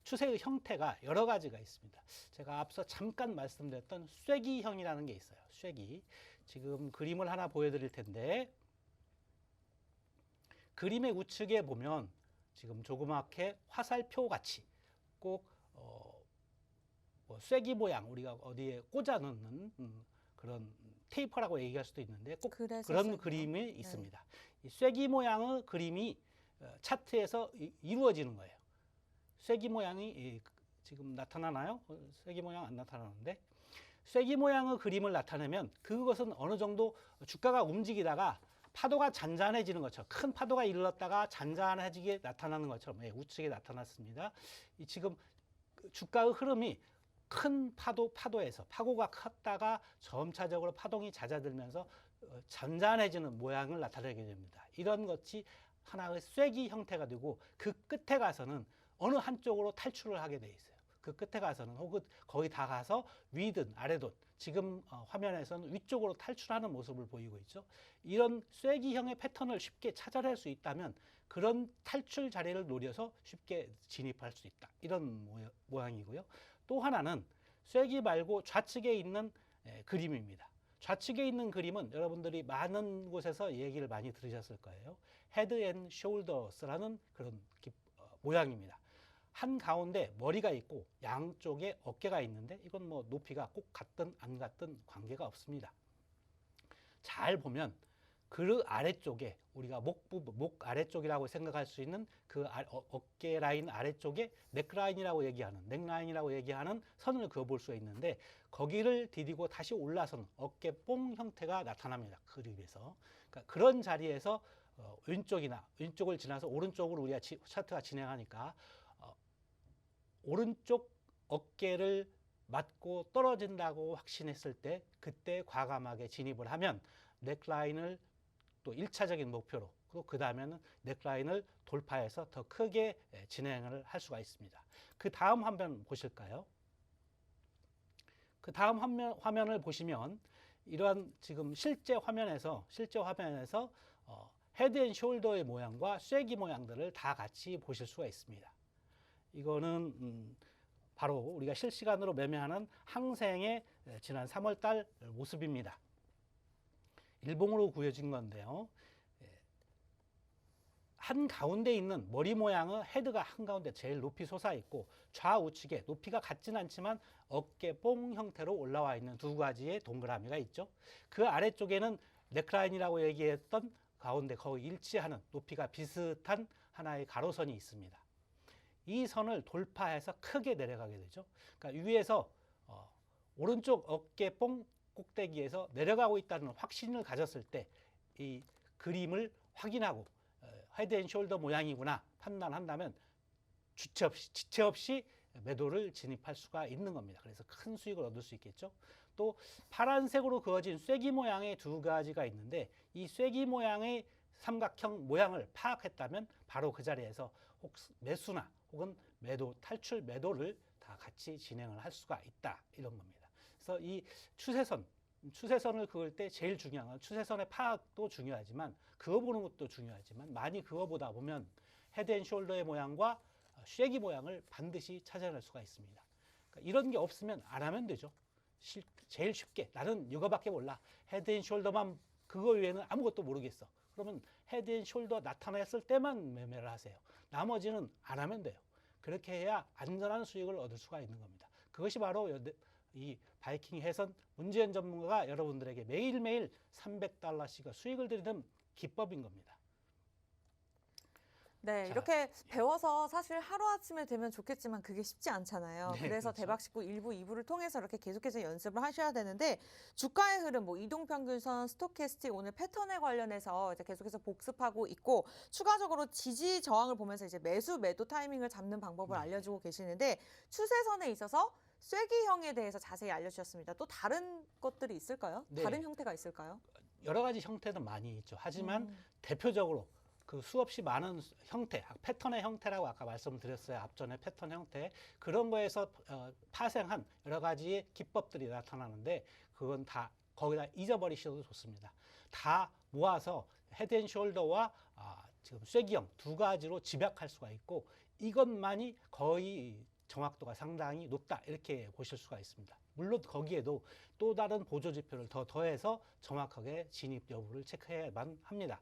Speaker 2: 추세의 형태가 여러 가지가 있습니다. 제가 앞서 잠깐 말씀드렸던 쐐기형이라는 게 있어요. 쐐기. 지금 그림을 하나 보여드릴 텐데 그림의 우측에 보면 지금 조그맣게 화살표 같이 꼭 뭐 쐐기 모양 우리가 어디에 꽂아 놓는 그런 테이프라고 얘기할 수도 있는데 꼭 그런 그림이 있습니다. 이 쐐기 모양의 그림이 차트에서 이루어지는 거예요. 쐐기 모양이 지금 나타나나요? 쐐기 모양 안 나타나는데 쐐기 모양의 그림을 나타내면 그것은 어느 정도 주가가 움직이다가 파도가 잔잔해지는 것처럼 큰 파도가 일렀다가 잔잔해지게 나타나는 것처럼 우측에 나타났습니다. 지금 주가의 흐름이 큰 파도에서 파고가 컸다가 점차적으로 파동이 잦아들면서 잔잔해지는 모양을 나타내게 됩니다. 이런 것이 하나의 쐐기 형태가 되고 그 끝에 가서는 어느 한쪽으로 탈출을 하게 돼 있어요. 그 끝에 가서는 혹은 거의 다 가서 위든 아래든 지금 화면에서는 위쪽으로 탈출하는 모습을 보이고 있죠. 이런 쐐기형의 패턴을 쉽게 찾아낼 수 있다면 그런 탈출 자리를 노려서 쉽게 진입할 수 있다. 이런 모양이고요. 또 하나는 쐐기 말고 좌측에 있는 그림입니다. 좌측에 있는 그림은 여러분들이 많은 곳에서 얘기를 많이 들으셨을 거예요. 헤드 앤 숄더스라는 그런 모양입니다. 한 가운데 머리가 있고 양쪽에 어깨가 있는데 이건 뭐 높이가 꼭 같든 안 같든 관계가 없습니다. 잘 보면 그 아래쪽에 우리가 목 아래쪽이라고 생각할 수 있는 그 어깨 라인 아래쪽에 넥라인이라고 얘기하는 선을 그어볼 수 있는데 거기를 디디고 다시 올라선 어깨뽕 형태가 나타납니다. 그림에서. 그러니까 그런 자리에서 왼쪽을 지나서 오른쪽으로 우리가 차트가 진행하니까 오른쪽 어깨를 맞고 떨어진다고 확신했을 때 그때 과감하게 진입을 하면 넥라인을 또 1차적인 목표로 그 다음에는 넥라인을 돌파해서 더 크게 진행을 할 수가 있습니다. 그 다음 화면 보실까요? 그 다음 화면을 보시면 이러한 지금 실제 화면에서 헤드 앤 숄더의 모양과 쐐기 모양들을 다 같이 보실 수가 있습니다. 이거는 바로 우리가 실시간으로 매매하는 항생의 지난 3월 달 모습입니다. 일봉으로 구해진 건데요. 한가운데 있는 머리 모양의 헤드가 한가운데 제일 높이 솟아 있고 좌우측에 높이가 같진 않지만 어깨뽕 형태로 올라와 있는 두 가지의 동그라미가 있죠. 그 아래쪽에는 넥라인이라고 얘기했던 가운데 거의 일치하는 높이가 비슷한 하나의 가로선이 있습니다. 이 선을 돌파해서 크게 내려가게 되죠. 그러니까 위에서 오른쪽 어깨뽕 꼭대기에서 내려가고 있다는 확신을 가졌을 때 이 그림을 확인하고 헤드 앤 숄더 모양이구나 판단한다면 지체 없이 매도를 진입할 수가 있는 겁니다. 그래서 큰 수익을 얻을 수 있겠죠. 또 파란색으로 그어진 쐐기 모양의 두 가지가 있는데 이 쐐기 모양의 삼각형 모양을 파악했다면 바로 그 자리에서 매수나 혹은 탈출 매도를 다 같이 진행을 할 수가 있다 이런 겁니다. 그래서 이 추세선을 그을 때 제일 중요한 건 추세선의 파악도 중요하지만 그어보는 것도 중요하지만 많이 그어보다 보면 헤드 앤 숄더의 모양과 쐐기 모양을 반드시 찾아낼 수가 있습니다. 그러니까 이런 게 없으면 안 하면 되죠. 제일 쉽게 나는 이거밖에 몰라. 헤드 앤 숄더만 그거 외에는 아무것도 모르겠어. 그러면 헤드 앤 숄더 나타났을 때만 매매를 하세요. 나머지는 안 하면 돼요. 그렇게 해야 안전한 수익을 얻을 수가 있는 겁니다. 그것이 바로 이 바이킹 해선 문재현 전문가가 여러분들에게 매일매일 300달러씩의 수익을 드리는 기법인 겁니다.
Speaker 1: 네,
Speaker 2: 자,
Speaker 1: 이렇게 배워서 사실 하루아침에 되면 좋겠지만 그게 쉽지 않잖아요.
Speaker 2: 네,
Speaker 1: 그래서
Speaker 2: 그렇죠.
Speaker 1: 대박식구 1부, 2부를 통해서 이렇게 계속해서 연습을 하셔야 되는데 주가의 흐름, 이동평균선, 스토캐스틱 오늘 패턴에 관련해서 이제 계속해서 복습하고 있고 추가적으로 지지 저항을 보면서 이제 매도 타이밍을 잡는 방법을
Speaker 2: 네.
Speaker 1: 알려주고 계시는데 추세선에 있어서 쐐기형에 대해서 자세히 알려주셨습니다. 또 다른 것들이 있을까요?
Speaker 2: 네.
Speaker 1: 다른 형태가 있을까요?
Speaker 2: 여러 가지 형태는 많이 있죠. 하지만 대표적으로 그 수없이 많은 형태, 패턴의 형태라고 아까 말씀드렸어요. 앞전에 패턴 형태. 그런 거에서 파생한 여러 가지의 기법들이 나타나는데 그건 다 거기다 잊어버리셔도 좋습니다. 다 모아서 헤드 앤 숄더와 지금 쐐기형 두 가지로 집약할 수가 있고 이것만이 거의 정확도가 상당히 높다 이렇게 보실 수가 있습니다. 물론 거기에도 또 다른 보조 지표를 더해서 정확하게 진입 여부를 체크해야만 합니다.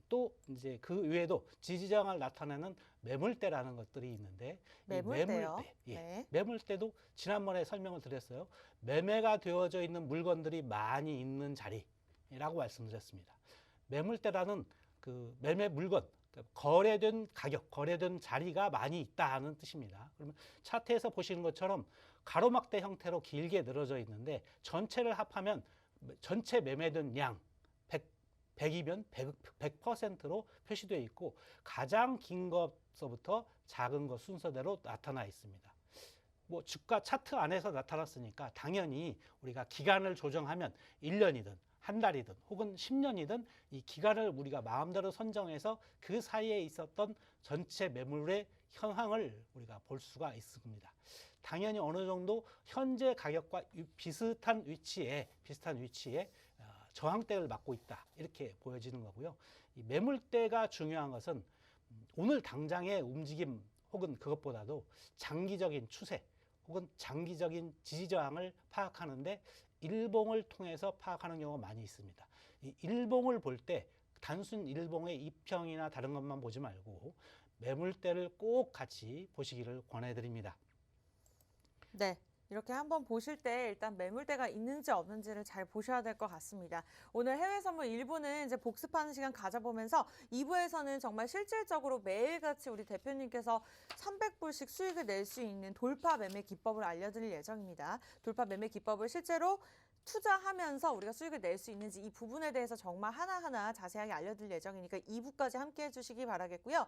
Speaker 2: 또 이제 그 외에도 지지저항을 나타내는 매물대라는 것들이 있는데
Speaker 1: 매물대요.
Speaker 2: 네. 매물대도 지난번에 설명을 드렸어요. 매매가 되어져 있는 물건들이 많이 있는 자리라고 말씀드렸습니다. 매물대라는 그 매매 물건 거래된 가격, 거래된 자리가 많이 있다 하는 뜻입니다. 그러면 차트에서 보시는 것처럼 가로막대 형태로 길게 늘어져 있는데 전체를 합하면 전체 매매된 양 100이면 100%로 표시되어 있고 가장 긴 것서부터 작은 것 순서대로 나타나 있습니다. 주가 차트 안에서 나타났으니까 당연히 우리가 기간을 조정하면 1년이든 한 달이든 혹은 10년이든 이 기간을 우리가 마음대로 선정해서 그 사이에 있었던 전체 매물의 현황을 우리가 볼 수가 있습니다. 당연히 어느 정도 현재 가격과 비슷한 위치에 저항대를 맞고 있다 이렇게 보여지는 거고요. 이 매물대가 중요한 것은 오늘 당장의 움직임 혹은 그것보다도 장기적인 추세 혹은 장기적인 지지저항을 파악하는데 일봉을 통해서 파악하는 경우가 많이 있습니다. 이 일봉을 볼 때 단순 일봉의 이평이나 다른 것만 보지 말고 매물대를 꼭 같이 보시기를 권해드립니다.
Speaker 1: 네. 이렇게 한번 보실 때 일단 매물대가 있는지 없는지를 잘 보셔야 될 것 같습니다. 오늘 해외 선물 1부는 이제 복습하는 시간 가져보면서 2부에서는 정말 실질적으로 매일같이 우리 대표님께서 300불씩 수익을 낼 수 있는 돌파 매매 기법을 알려드릴 예정입니다. 돌파 매매 기법을 실제로 투자하면서 우리가 수익을 낼 수 있는지 이 부분에 대해서 정말 하나하나 자세하게 알려드릴 예정이니까 2부까지 함께 해주시기 바라겠고요.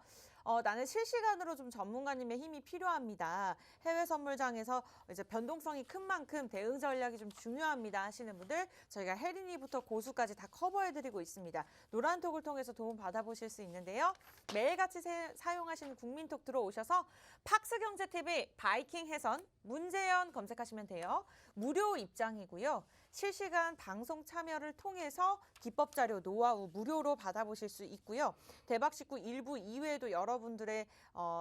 Speaker 1: 나는 실시간으로 좀 전문가님의 힘이 필요합니다. 해외 선물장에서 이제 변동성이 큰 만큼 대응 전략이 좀 중요합니다 하시는 분들 저희가 혜린이부터 고수까지 다 커버해드리고 있습니다. 노란톡을 통해서 도움 받아보실 수 있는데요. 매일같이 사용하시는 국민톡 들어오셔서 팍스경제TV 바이킹 해선 문재연 검색하시면 돼요. 무료 입장이고요. 실시간 방송 참여를 통해서 기법 자료, 노하우 무료로 받아보실 수 있고요. 대박식구 1부 이외에도 여러분들의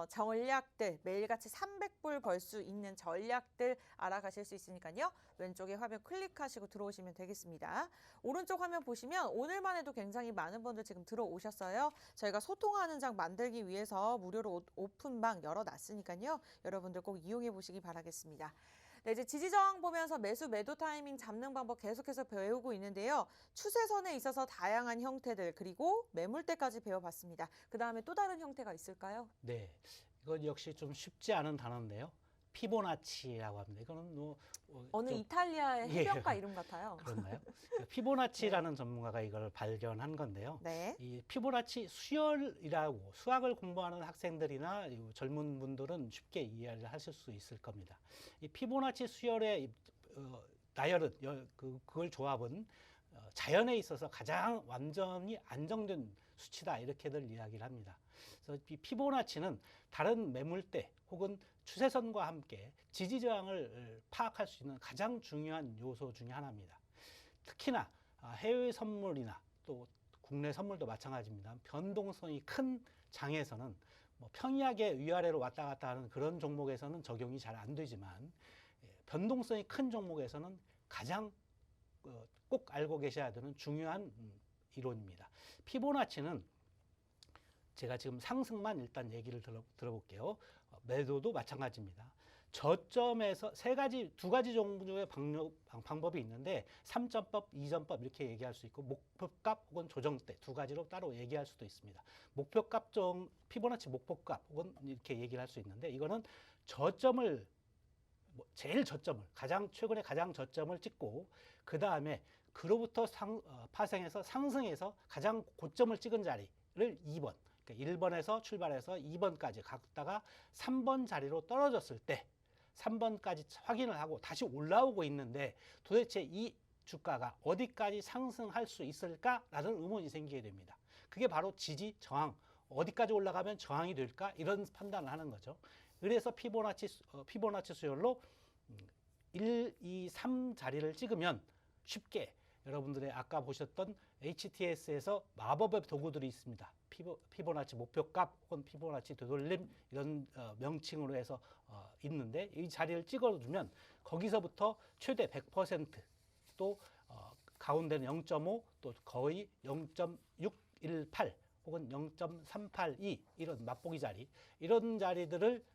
Speaker 1: 전략들, 매일같이 300불 벌 수 있는 전략들 알아가실 수 있으니까요. 왼쪽에 화면 클릭하시고 들어오시면 되겠습니다. 오른쪽 화면 보시면 오늘만 해도 굉장히 많은 분들 지금 들어오셨어요. 저희가 소통하는 장 만들기 위해서 무료로 오픈방 열어놨으니까요. 여러분들 꼭 이용해 보시기 바라겠습니다. 네, 이제 지지저항 보면서 매수 매도 타이밍 잡는 방법 계속해서 배우고 있는데요. 추세선에 있어서 다양한 형태들 그리고 매물대까지 배워봤습니다. 그 다음에 또 다른 형태가 있을까요?
Speaker 2: 네, 이건 역시 좀 쉽지 않은 단어인데요. 피보나치라고 합니다. 이거는 뭐
Speaker 1: 어느
Speaker 2: 좀
Speaker 1: 이탈리아의
Speaker 2: 예.
Speaker 1: 해변가 이름 같아요.
Speaker 2: 그런가요? 피보나치라는 전문가가 이걸 발견한 건데요.
Speaker 1: 네.
Speaker 2: 이 피보나치 수열이라고 수학을 공부하는 학생들이나 이 젊은 분들은 쉽게 이해를 하실 수 있을 겁니다. 이 피보나치 수열의 나열은 그걸 조합은 자연에 있어서 가장 완전히 안정된 수치다 이렇게들 이야기를 합니다. 그래서 이 피보나치는 다른 매물대 혹은 추세선과 함께 지지저항을 파악할 수 있는 가장 중요한 요소 중에 하나입니다. 특히나 해외 선물이나 또 국내 선물도 마찬가지입니다. 변동성이 큰 장에서는 뭐 평이하게 위아래로 왔다 갔다 하는 그런 종목에서는 적용이 잘 안 되지만 변동성이 큰 종목에서는 가장 꼭 알고 계셔야 되는 중요한 이론입니다. 피보나치는 제가 지금 상승만 일단 얘기를 들어볼게요. 매도도 마찬가지입니다. 저점에서 두 가지 종류의 방법이 있는데 3점법, 2점법 이렇게 얘기할 수 있고 목표값 혹은 조정대 두 가지로 따로 얘기할 수도 있습니다. 목표값 피보나치 목표값 혹은 이렇게 얘기를 할 수 있는데 이거는 저점을 제일 저점을 최근에 가장 저점을 찍고 그 다음에 그로부터 파생해서 상승해서 가장 고점을 찍은 자리를 2번 그러니까 1번에서 출발해서 2번까지 갔다가 3번 자리로 떨어졌을 때 3번까지 확인을 하고 다시 올라오고 있는데 도대체 이 주가가 어디까지 상승할 수 있을까라는 의문이 생기게 됩니다. 그게 바로 지지, 저항, 어디까지 올라가면 저항이 될까 이런 판단을 하는 거죠. 그래서 피보나치 수열로 1, 2, 3 자리를 찍으면 쉽게 여러분들의 아까 보셨던 HTS에서 마법의 도구들이 있습니다. 피보나치 목표값 혹은 피보나치 되돌림 이런 명칭으로 해서 있는데 이 자리를 찍어주면 거기서부터 최대 100% 또 가운데는 0.5 또 거의 0.618 혹은 0.382 이런 맛보기 자리 이런 자리들을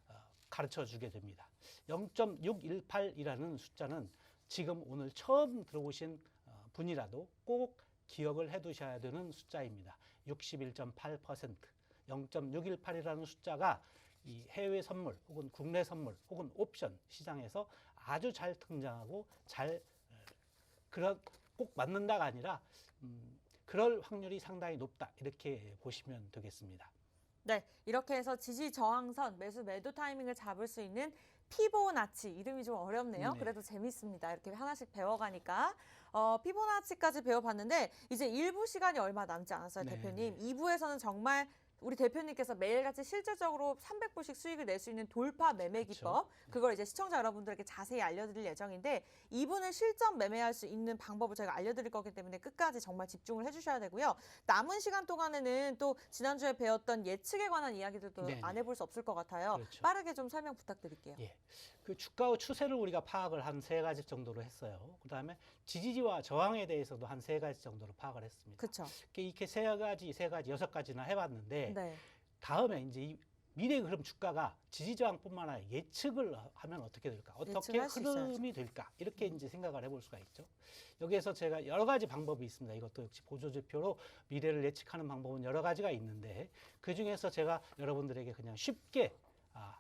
Speaker 2: 가르쳐 주게 됩니다. 0.618이라는 숫자는 지금 오늘 처음 들어보신 분이라도 꼭 기억을 해 두셔야 되는 숫자입니다. 61.8%, 0.618이라는 숫자가 이 해외 선물 혹은 국내 선물 혹은 옵션 시장에서 아주 잘 등장하고 꼭 맞는다가 아니라 그럴 확률이 상당히 높다 이렇게 보시면 되겠습니다.
Speaker 1: 네, 이렇게 해서 지지 저항선 매수 매도 타이밍을 잡을 수 있는 피보나치 이름이 좀 어렵네요.
Speaker 2: 네.
Speaker 1: 그래도 재밌습니다. 이렇게 하나씩 배워가니까 피보나치까지 배워봤는데 이제 1부 시간이 얼마 남지 않았어요,
Speaker 2: 네.
Speaker 1: 대표님. 2부에서는 정말 우리 대표님께서 매일같이 실질적으로 300불씩 수익을 낼 수 있는 돌파 매매
Speaker 2: 그렇죠.
Speaker 1: 기법 그걸 이제 시청자 여러분들에게 자세히 알려드릴 예정인데 2부는 실전 매매할 수 있는 방법을 저희가 알려드릴 거기 때문에 끝까지 정말 집중을 해주셔야 되고요. 남은 시간 동안에는 또 지난주에 배웠던 예측에 관한 이야기들도
Speaker 2: 네네.
Speaker 1: 안 해볼 수 없을 것 같아요.
Speaker 2: 그렇죠.
Speaker 1: 빠르게 좀 설명 부탁드릴게요.
Speaker 2: 예. 그 주가의 추세를 우리가 파악을 한 3가지 정도로 했어요. 그 다음에 지지와 저항에 대해서도 한 3가지 정도로 파악을 했습니다.
Speaker 1: 그렇죠.
Speaker 2: 이렇게 3가지, 6가지나 해봤는데
Speaker 1: 네.
Speaker 2: 다음에 이제 미래 흐름 주가가 지지저항뿐만 아니라 예측을 하면 어떻게 될까? 어떻게
Speaker 1: 예측할 수
Speaker 2: 흐름이 될까? 이렇게 이제 생각을 해볼 수가 있죠. 여기에서 제가 여러 가지 방법이 있습니다. 이것도 역시 보조지표로 미래를 예측하는 방법은 여러 가지가 있는데 그 중에서 제가 여러분들에게 그냥 쉽게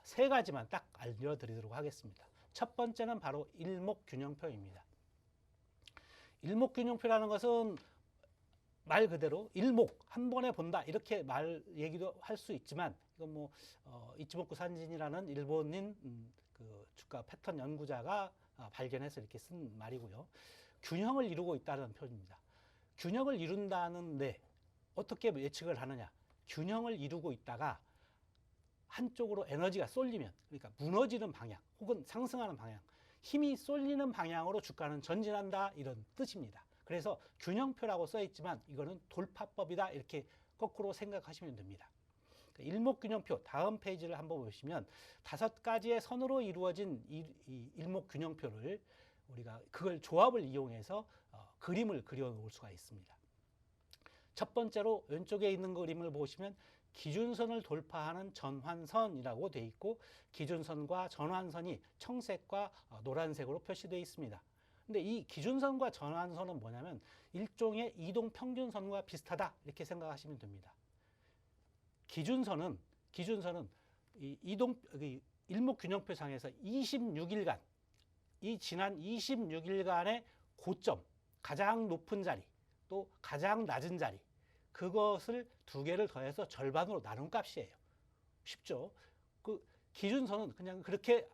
Speaker 2: 세 가지만 딱 알려드리도록 하겠습니다. 첫 번째는 바로 일목균형표입니다. 일목균형표라는 것은 말 그대로 일목 한 번에 본다 이렇게 얘기도 할 수 있지만 이건 뭐 이치모쿠 산진이라는 일본인 그 주가 패턴 연구자가 발견해서 이렇게 쓴 말이고요. 균형을 이루고 있다는 표현입니다. 균형을 이룬다는데 어떻게 예측을 하느냐? 균형을 이루고 있다가 한쪽으로 에너지가 쏠리면, 그러니까 무너지는 방향 혹은 상승하는 방향, 힘이 쏠리는 방향으로 주가는 전진한다 이런 뜻입니다. 그래서 균형표라고 써 있지만 이거는 돌파법이다 이렇게 거꾸로 생각하시면 됩니다. 일목균형표 다음 페이지를 한번 보시면 5가지의 선으로 이루어진 이 일목균형표를 우리가 그걸 조합을 이용해서 그림을 그려 놓을 수가 있습니다. 첫 번째로 왼쪽에 있는 그림을 보시면 기준선을 돌파하는 전환선이라고 되어 있고 기준선과 전환선이 청색과 노란색으로 표시되어 있습니다. 근데 이 기준선과 전환선은 뭐냐면 일종의 이동평균선과 비슷하다 이렇게 생각하시면 됩니다. 기준선은 이 일목균형표상에서 26일간 이 지난 26일간의 고점, 가장 높은 자리, 또 가장 낮은 자리 그것을 두 개를 더해서 절반으로 나눈 값이에요. 쉽죠? 그 기준선은 그냥 그렇게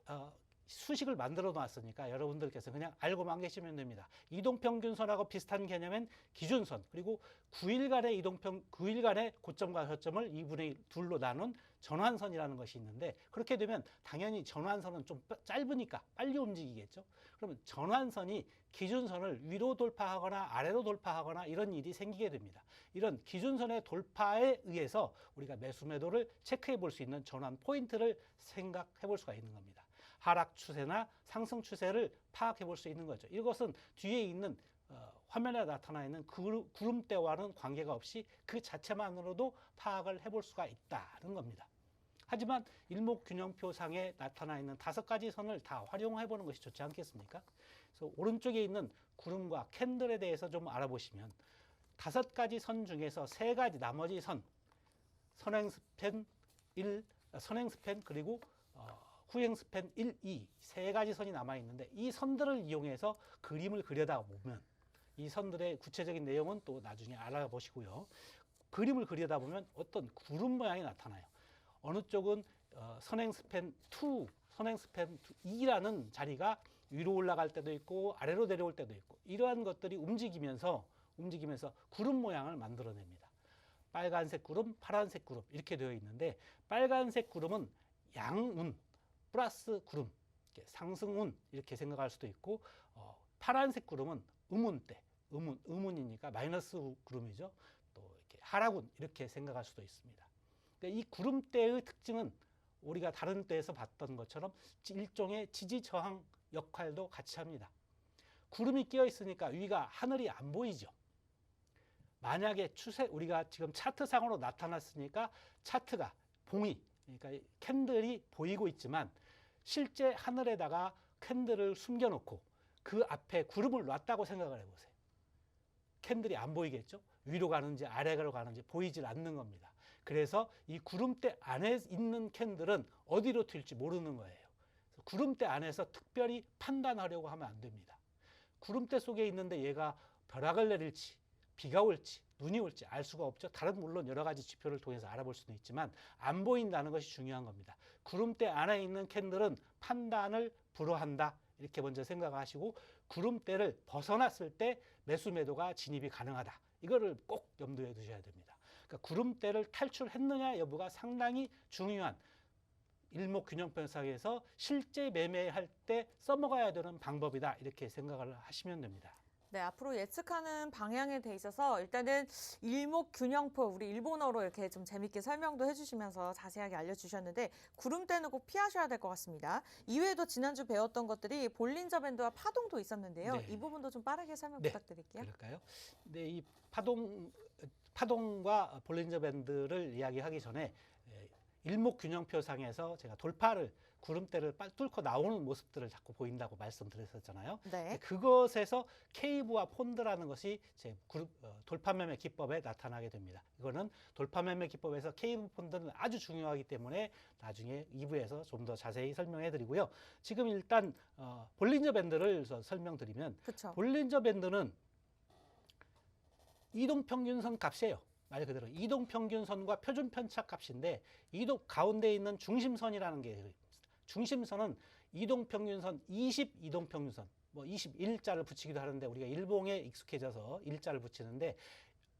Speaker 2: 수식을 만들어 놨으니까 여러분들께서 그냥 알고만 계시면 됩니다. 이동평균선하고 비슷한 개념은 기준선, 그리고 9일간의 고점과 저점을 2분의 2로 나눈 전환선이라는 것이 있는데 그렇게 되면 당연히 전환선은 좀 짧으니까 빨리 움직이겠죠. 그러면 전환선이 기준선을 위로 돌파하거나 아래로 돌파하거나 이런 일이 생기게 됩니다. 이런 기준선의 돌파에 의해서 우리가 매수 매도를 체크해 볼 수 있는 전환 포인트를 생각해 볼 수가 있는 겁니다. 하락 추세나 상승 추세를 파악해 볼 수 있는 거죠. 이것은 뒤에 있는 화면에 나타나 있는 구름대와는 관계가 없이 그 자체만으로도 파악을 해볼 수가 있다는 겁니다. 하지만 일목균형표상에 나타나 있는 5가지 선을 다 활용해 보는 것이 좋지 않겠습니까? 그래서 오른쪽에 있는 구름과 캔들에 대해서 좀 알아보시면 5가지 선 중에서 3가지 나머지 선, 선행스팬 1, 선행스팬 그리고 후행스팬 1, 2 3가지 선이 남아 있는데 이 선들을 이용해서 그림을 그려다 보면 이 선들의 구체적인 내용은 또 나중에 알아보시고요. 그림을 그리다 보면 어떤 구름 모양이 나타나요. 어느 쪽은 선행스팬 2, 선행스팬 2라는 자리가 위로 올라갈 때도 있고 아래로 내려올 때도 있고 이러한 것들이 움직이면서 구름 모양을 만들어냅니다. 빨간색 구름, 파란색 구름 이렇게 되어 있는데 빨간색 구름은 양운, 플러스 구름, 상승운 이렇게 생각할 수도 있고 파란색 구름은 음운대, 음운이니까 마이너스 구름이죠. 또 이렇게 하락운 이렇게 생각할 수도 있습니다. 그러니까 이 구름대의 특징은 우리가 다른 때에서 봤던 것처럼 일종의 지지 저항 역할도 같이 합니다. 구름이 끼어 있으니까 위가 하늘이 안 보이죠. 만약에 우리가 지금 차트상으로 나타났으니까 차트가 봉이 그러니까 캔들이 보이고 있지만 실제 하늘에다가 캔들을 숨겨놓고 그 앞에 구름을 놨다고 생각을 해보세요. 캔들이 안 보이겠죠? 위로 가는지 아래로 가는지 보이질 않는 겁니다. 그래서 이 구름대 안에 있는 캔들은 어디로 튈지 모르는 거예요. 구름대 안에서 특별히 판단하려고 하면 안 됩니다. 구름대 속에 있는데 얘가 벼락을 내릴지 비가 올지 눈이 올지 알 수가 없죠. 다른 물론 여러 가지 지표를 통해서 알아볼 수는 있지만 안 보인다는 것이 중요한 겁니다. 구름대 안에 있는 캔들은 판단을 불허한다. 이렇게 먼저 생각하시고 구름대를 벗어났을 때 매수 매도가 진입이 가능하다. 이거를 꼭 염두에 두셔야 됩니다. 그러니까 구름대를 탈출했느냐 여부가 상당히 중요한 일목균형표상에서 실제 매매할 때 써먹어야 되는 방법이다. 이렇게 생각을 하시면 됩니다.
Speaker 1: 네, 앞으로 예측하는 방향에 대 있어서 일단은 일목균형표, 우리 일본어로 이렇게 좀 재밌게 설명도 해주시면서 자세하게 알려주셨는데 구름대는 꼭 피하셔야 될 것 같습니다. 이외에도 지난주 배웠던 것들이 볼린저 밴드와 파동도 있었는데요.
Speaker 2: 네.
Speaker 1: 이 부분도 좀 빠르게 설명
Speaker 2: 네,
Speaker 1: 부탁드릴게요.
Speaker 2: 그럴까요? 네, 이 파동과 볼린저 밴드를 이야기하기 전에 일목균형표상에서 제가 돌파를 구름대를 뚫고 나오는 모습들을 자꾸 보인다고 말씀드렸었잖아요.
Speaker 1: 네.
Speaker 2: 그것에서 케이브와 폰드라는 것이 제 돌파매매 기법에 나타나게 됩니다. 이거는 돌파매매 기법에서 케이브 폰드는 아주 중요하기 때문에 나중에 2부에서 좀 더 자세히 설명해 드리고요. 지금 일단 볼린저 밴드를 설명드리면
Speaker 1: 그렇죠.
Speaker 2: 볼린저 밴드는 이동평균선 값이에요. 말 그대로 이동평균선과 표준편차 값인데 가운데 있는 중심선이라는 게 있습니다. 중심선은 이동평균선 20 이동평균선, 뭐 21자를 붙이기도 하는데 우리가 일봉에 익숙해져서 일자를 붙이는데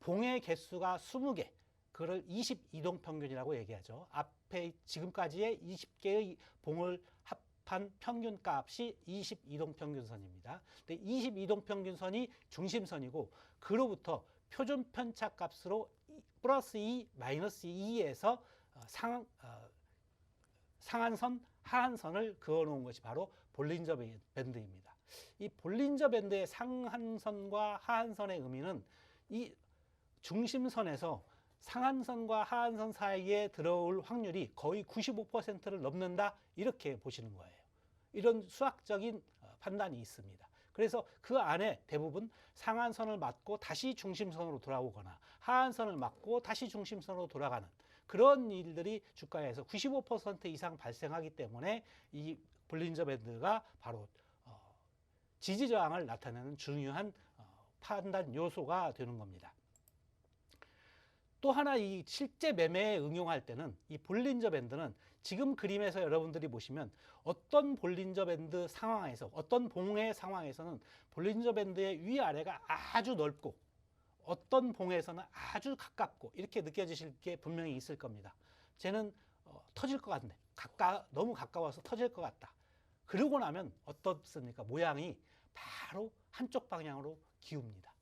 Speaker 2: 봉의 개수가 20개, 그걸 20 이동평균이라고 얘기하죠. 앞에 지금까지의 20개의 봉을 합한 평균 값이 20 이동평균선입니다. 근데 20 이동평균선이 중심선이고 그로부터 표준편차 값으로 플러스 2, 마이너스 2에서 상한선, 하한선을 그어놓은 것이 바로 볼린저 밴드입니다. 이 볼린저 밴드의 상한선과 하한선의 의미는 이 중심선에서 상한선과 하한선 사이에 들어올 확률이 거의 95%를 넘는다, 이렇게 보시는 거예요. 이런 수학적인 판단이 있습니다. 그래서 그 안에 대부분 상한선을 맞고 다시 중심선으로 돌아오거나 하한선을 맞고 다시 중심선으로 돌아가는 그런 일들이 주가에서 95% 이상 발생하기 때문에 이 볼린저 밴드가 바로 지지 저항을 나타내는 중요한 판단 요소가 되는 겁니다. 또 하나 이 실제 매매에 응용할 때는 이 볼린저 밴드는 지금 그림에서 여러분들이 보시면 어떤 볼린저 밴드 상황에서 어떤 봉의 상황에서는 볼린저 밴드의 위아래가 아주 넓고 어떤 봉에서는 아주 가깝고 이렇게 느껴지실 게 분명히 있을 겁니다. 쟤는 터질 것 같네. 너무 가까워서 터질 것 같다. 그러고 나면 어떻습니까? 모양이 바로 한쪽 방향으로 기웁니다.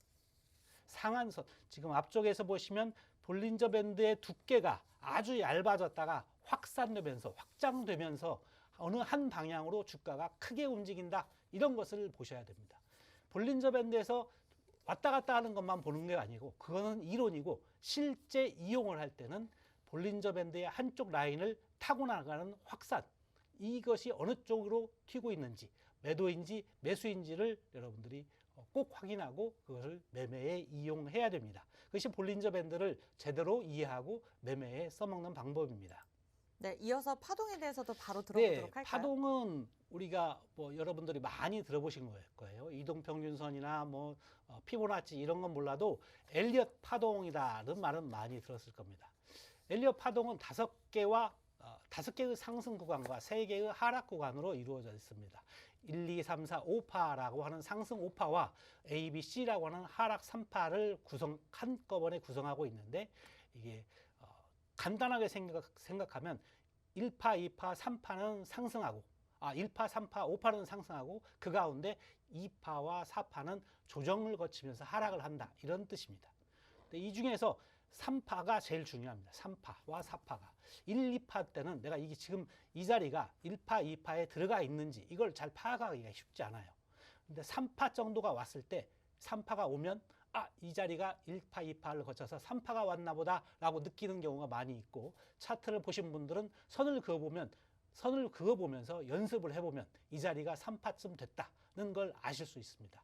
Speaker 2: 상한선, 지금 앞쪽에서 보시면 볼린저 밴드의 두께가 아주 얇아졌다가 확장되면서 어느 한 방향으로 주가가 크게 움직인다, 이런 것을 보셔야 됩니다. 볼린저 밴드에서 왔다 갔다 하는 것만 보는 게 아니고 그거는 이론이고 실제 이용을 할 때는 볼린저 밴드의 한쪽 라인을 타고 나가는 확산, 이것이 어느 쪽으로 튀고 있는지 매도인지 매수인지를 여러분들이 꼭 확인하고 그것을 매매에 이용해야 됩니다. 그것이 볼린저 밴드를 제대로 이해하고 매매에 써먹는 방법입니다.
Speaker 1: 네, 이어서 파동에 대해서도 바로 들어보도록 할까요?
Speaker 2: 파동은 우리가 여러분들이 많이 들어보신 거예요. 이동평균선이나 피보나치 이런 건 몰라도 엘리엇 파동이라는 말은 많이 들었을 겁니다. 엘리엇 파동은 5개의 상승 구간과 3개의 하락 구간으로 이루어져 있습니다. 1, 2, 3, 4, 5파라고 하는 상승 5파와 A, B, C라고 하는 하락 3파를 한꺼번에 구성하고 있는데, 이게 간단하게 생각하면 1파, 2파, 3파는 상승하고 1파, 3파, 5파는 상승하고 그 가운데 2파와 4파는 조정을 거치면서 하락을 한다, 이런 뜻입니다. 근데 이 중에서 3파가 제일 중요합니다. 3파와 4파가 1, 2파 때는 내가 이게 지금 이 자리가 1파, 2파에 들어가 있는지 이걸 잘 파악하기가 쉽지 않아요. 근데 3파 정도가 왔을 때 3파가 오면 이 자리가 1파, 2파를 거쳐서 3파가 왔나 보다 라고 느끼는 경우가 많이 있고, 차트를 보신 분들은 선을 그어보면서 연습을 해보면 이 자리가 3파쯤 됐다는 걸 아실 수 있습니다.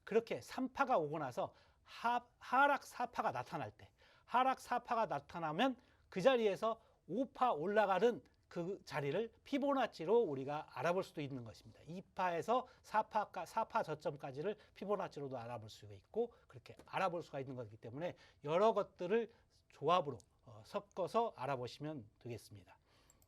Speaker 2: 그렇게 3파가 오고 나서 하락 4파가 나타날 때, 하락 4파가 나타나면 그 자리에서 5파 올라가는 그 자리를 피보나치로 우리가 알아볼 수도 있는 것입니다. 2파에서 4파 저점까지를 피보나치로도 알아볼 수가 있고, 그렇게 알아볼 수가 있는 것이기 때문에 여러 것들을 조합으로 섞어서 알아보시면 되겠습니다.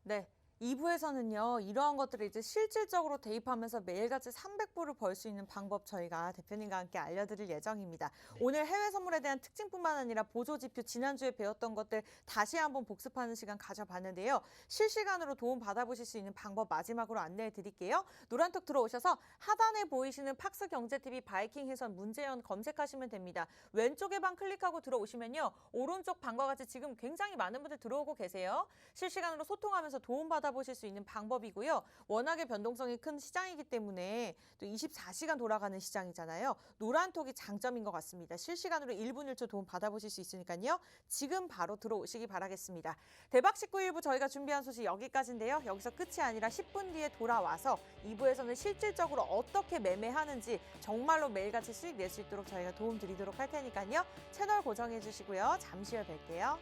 Speaker 1: 네. 2부에서는요, 이러한 것들을 이제 실질적으로 대입하면서 매일같이 300불을 벌 수 있는 방법 저희가 대표님과 함께 알려드릴 예정입니다.
Speaker 2: 네.
Speaker 1: 오늘 해외 선물에 대한 특징뿐만 아니라 보조지표 지난주에 배웠던 것들 다시 한번 복습하는 시간 가져봤는데요. 실시간으로 도움 받아보실 수 있는 방법 마지막으로 안내해 드릴게요. 노란톡 들어오셔서 하단에 보이시는 팍스경제TV 바이킹 해선 문재현 검색하시면 됩니다. 왼쪽에 방 클릭하고 들어오시면요, 오른쪽 방과 같이 지금 굉장히 많은 분들 들어오고 계세요. 실시간으로 소통하면서 도움 받아 받아보실 수 있는 방법이고요. 워낙에 변동성이 큰 시장이기 때문에 또 24시간 돌아가는 시장이잖아요. 노란톡이 장점인 것 같습니다. 실시간으로 1분 1초 도움 받아보실 수 있으니까요. 지금 바로 들어오시기 바라겠습니다. 대박 19일부 저희가 준비한 소식 여기까지인데요. 여기서 끝이 아니라 10분 뒤에 돌아와서 2부에서는 실질적으로 어떻게 매매하는지 정말로 매일같이 수익 낼 수 있도록 저희가 도움 드리도록 할 테니까요. 채널 고정해 주시고요. 잠시 후에 뵐게요.